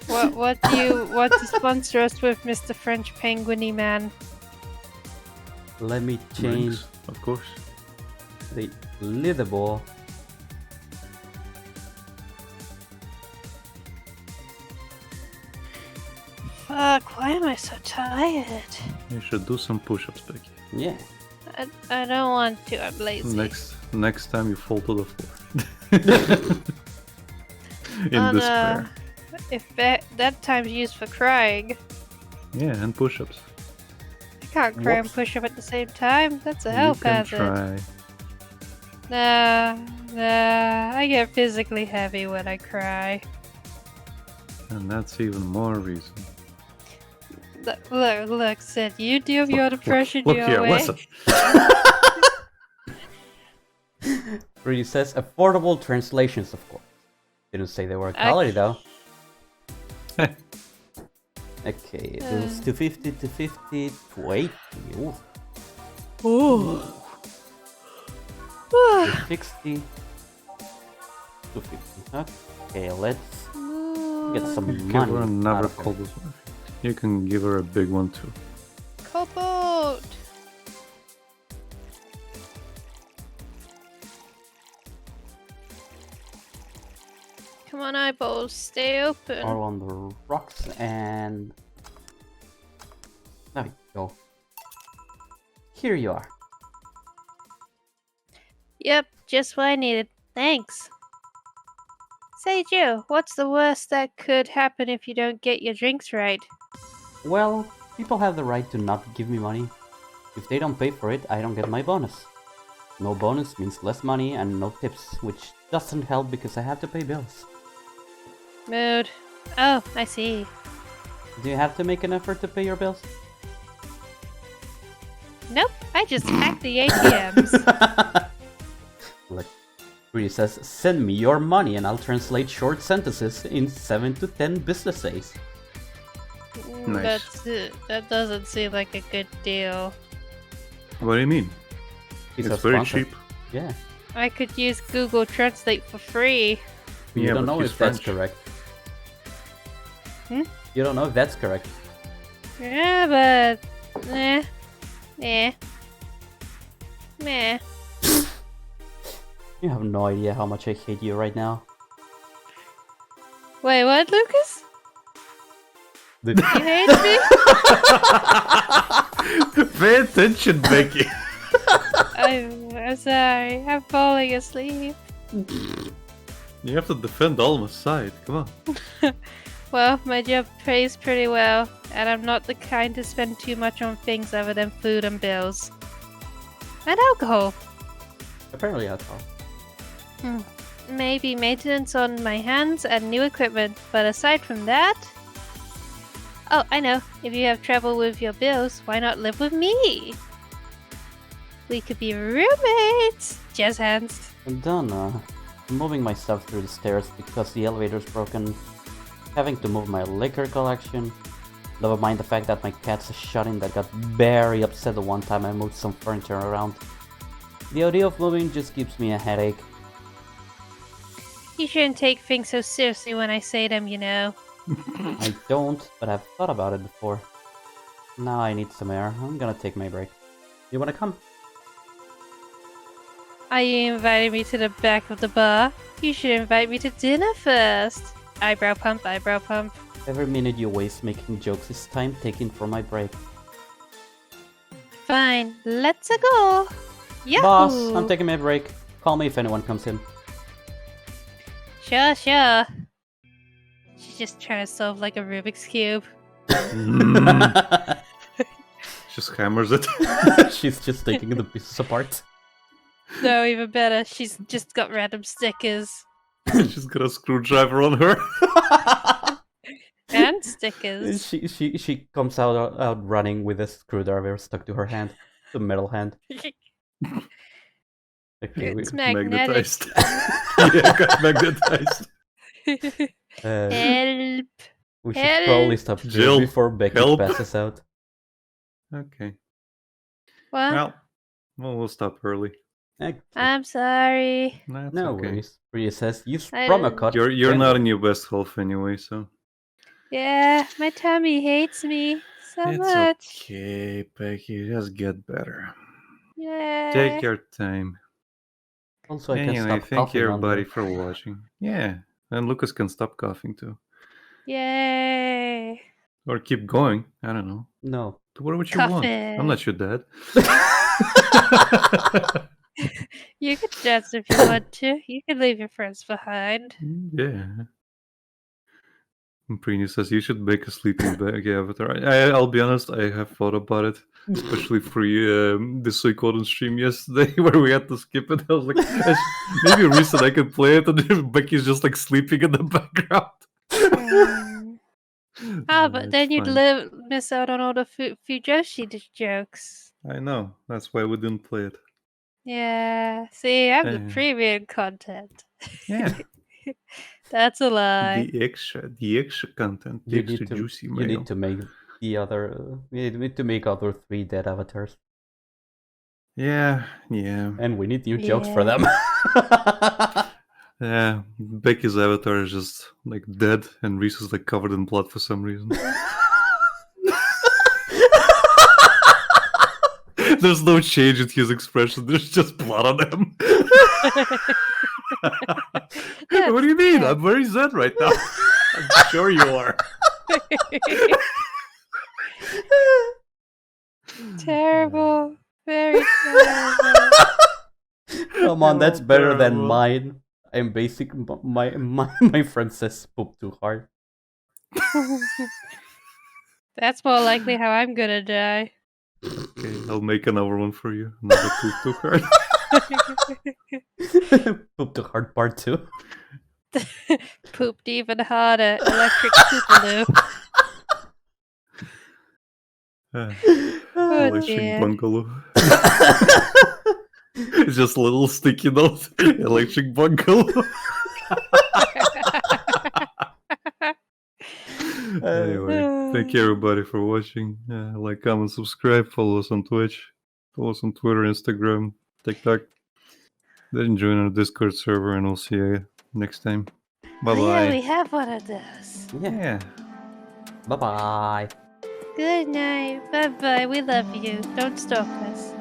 What do you want to sponsor us with, Mr. French Penguiny Man? Let me change Drinks, of course. the leaderboard. Fuck, why am I so tired? You should do some push-ups, Becky. Yeah. I don't want to, I'm lazy. Next time you fall to the floor. In despair. If that time's used for crying, Yeah, and push-ups. I can't cry and Whoops. push up at the same time. That's a You health can hazard. try. Nah, I get physically heavy when I cry. And that's even more reason. Look, Sid, you deal with your depression Look your here, way. listen. Where it says affordable translations, of course. Didn't say they were a quality though. Okay, it was 250, 250, 280. Ooh. Ooh. 260, 250. Okay, let's get some Give money. her out another of her. call this one. You can give her a big one too. Cobalt! Come on, eyeballs, stay open. All on the rocks and... There we go. Here you are. Yep, just what I needed. Thanks. Say, Joe, what's the worst that could happen if you don't get your drinks right? Well, people have the right to not give me money. If they don't pay for it, I don't get my bonus. No bonus means less money and no tips, which doesn't help because I have to pay bills. Mood. Oh, I see. Do you have to make an effort to pay your bills? Nope, I just hacked the ATMs. Like Rudy says, send me your money and I'll translate short sentences in 7 to 10 business days. Nice. That doesn't seem like a good deal. What do you mean? He's It's a very sponsor. cheap. Yeah. I could use Google Translate for free. You Yeah, don't but know he's if that's French. correct. Hmm? You don't know if that's correct. Yeah, but... Meh. You have no idea how much I hate you right now. Wait, what, Lucas? The- You hate me? Pay attention, Becky. I'm sorry. I'm falling asleep. You have to defend Alma's side. Come on. Well, my job pays pretty well, and I'm not the kind to spend too much on things other than food and bills. And alcohol. Apparently alcohol. Maybe maintenance on my hands and new equipment, but aside from that... Oh, I know. If you have trouble with your bills, why not live with me? We could be roommates! Jazz hands. I'm done, moving my stuff through the stairs because the elevator's broken. Having to move my liquor collection. Never mind the fact that my cat's a shut-in that got very upset the one time I moved some furniture around. The idea of moving just gives me a headache. You shouldn't take things so seriously when I say them, you know. I don't, but I've thought about it before. Now I need some air. I'm gonna take my break. You wanna come? Are you inviting me to the back of the bar? You should invite me to dinner first. Eyebrow pump, eyebrow pump. Every minute you waste making jokes is time taken for my break. Fine, let's go. Yahoo! Boss, I'm taking my break. Call me if anyone comes in. Sure, sure. She's just trying to solve like a Rubik's Cube. Just hammers it. She's just taking the pieces apart. No, even better, she's just got random stickers. She's got a screwdriver on her. And stickers. She comes out running with a screwdriver stuck to her hand, the metal hand. Okay, It's magnetic. Magnetized. Yeah, got magnetized. Help. We should Help. probably stop here Jill, before Becky help. passes out. Okay. What? Well, we'll stop early. I'm sorry. That's No okay. worries. Rhea says, use I promo don't- code. You're not in your best health anyway, so Yeah, my tummy hates me so it's much. okay, Becky. Just get better. Yeah. Take your time. Also, I can Anyway, stop thank coughing you on everybody the... for watching. Yeah, and Lucas can stop coughing too, Yay. or keep going. I don't know. No. Do whatever you want. I'm Coffee. not your dad. You can dance if you want to. You can leave your friends behind. Yeah. And Preeny says you should make a sleeping bag avatar. I'll be honest, I have thought about it, especially for you, the Suikoden stream yesterday where we had to skip it. I was like, maybe a reason I can play it, and then Becky's just like sleeping in the background. Ah, Nah, but it's then you'd fine. miss out on all the Fujoshi jokes. I know. That's why we didn't play it. Yeah. See, I'm the Yeah. premium content. Yeah. That's a lie. The extra content, the You extra need to, juicy you mail. need to make the other... you need to make other 3 dead avatars. Yeah. And we need new jokes for Yeah. them. Yeah. Becky's avatar is just like dead, and Reese is like covered in blood for some reason. There's no change in his expression. There's just blood on him. What do you mean? sad. I'm very zen right now. I'm sure you are. Terrible. Very terrible. Come on, that's better than Terrible. mine. I'm basic. My friend says poop too hard. That's more likely how I'm gonna die. Okay, I'll make another one for you. Another poop too hard. Poop too hard part 2. Pooped even harder. Electric Poopaloo. Ah, Oh Electric dear. bungalow. It's just a little sticky note. Electric bungalow. Anyway, thank you everybody for watching. Like, comment, subscribe, follow us on Twitch, follow us on Twitter, Instagram, TikTok. Then join our Discord server, and we'll see you next time. Bye Oh, yeah, bye. we have one of those. Yeah. Bye bye. Good night. Bye bye. We love you. Don't stalk us.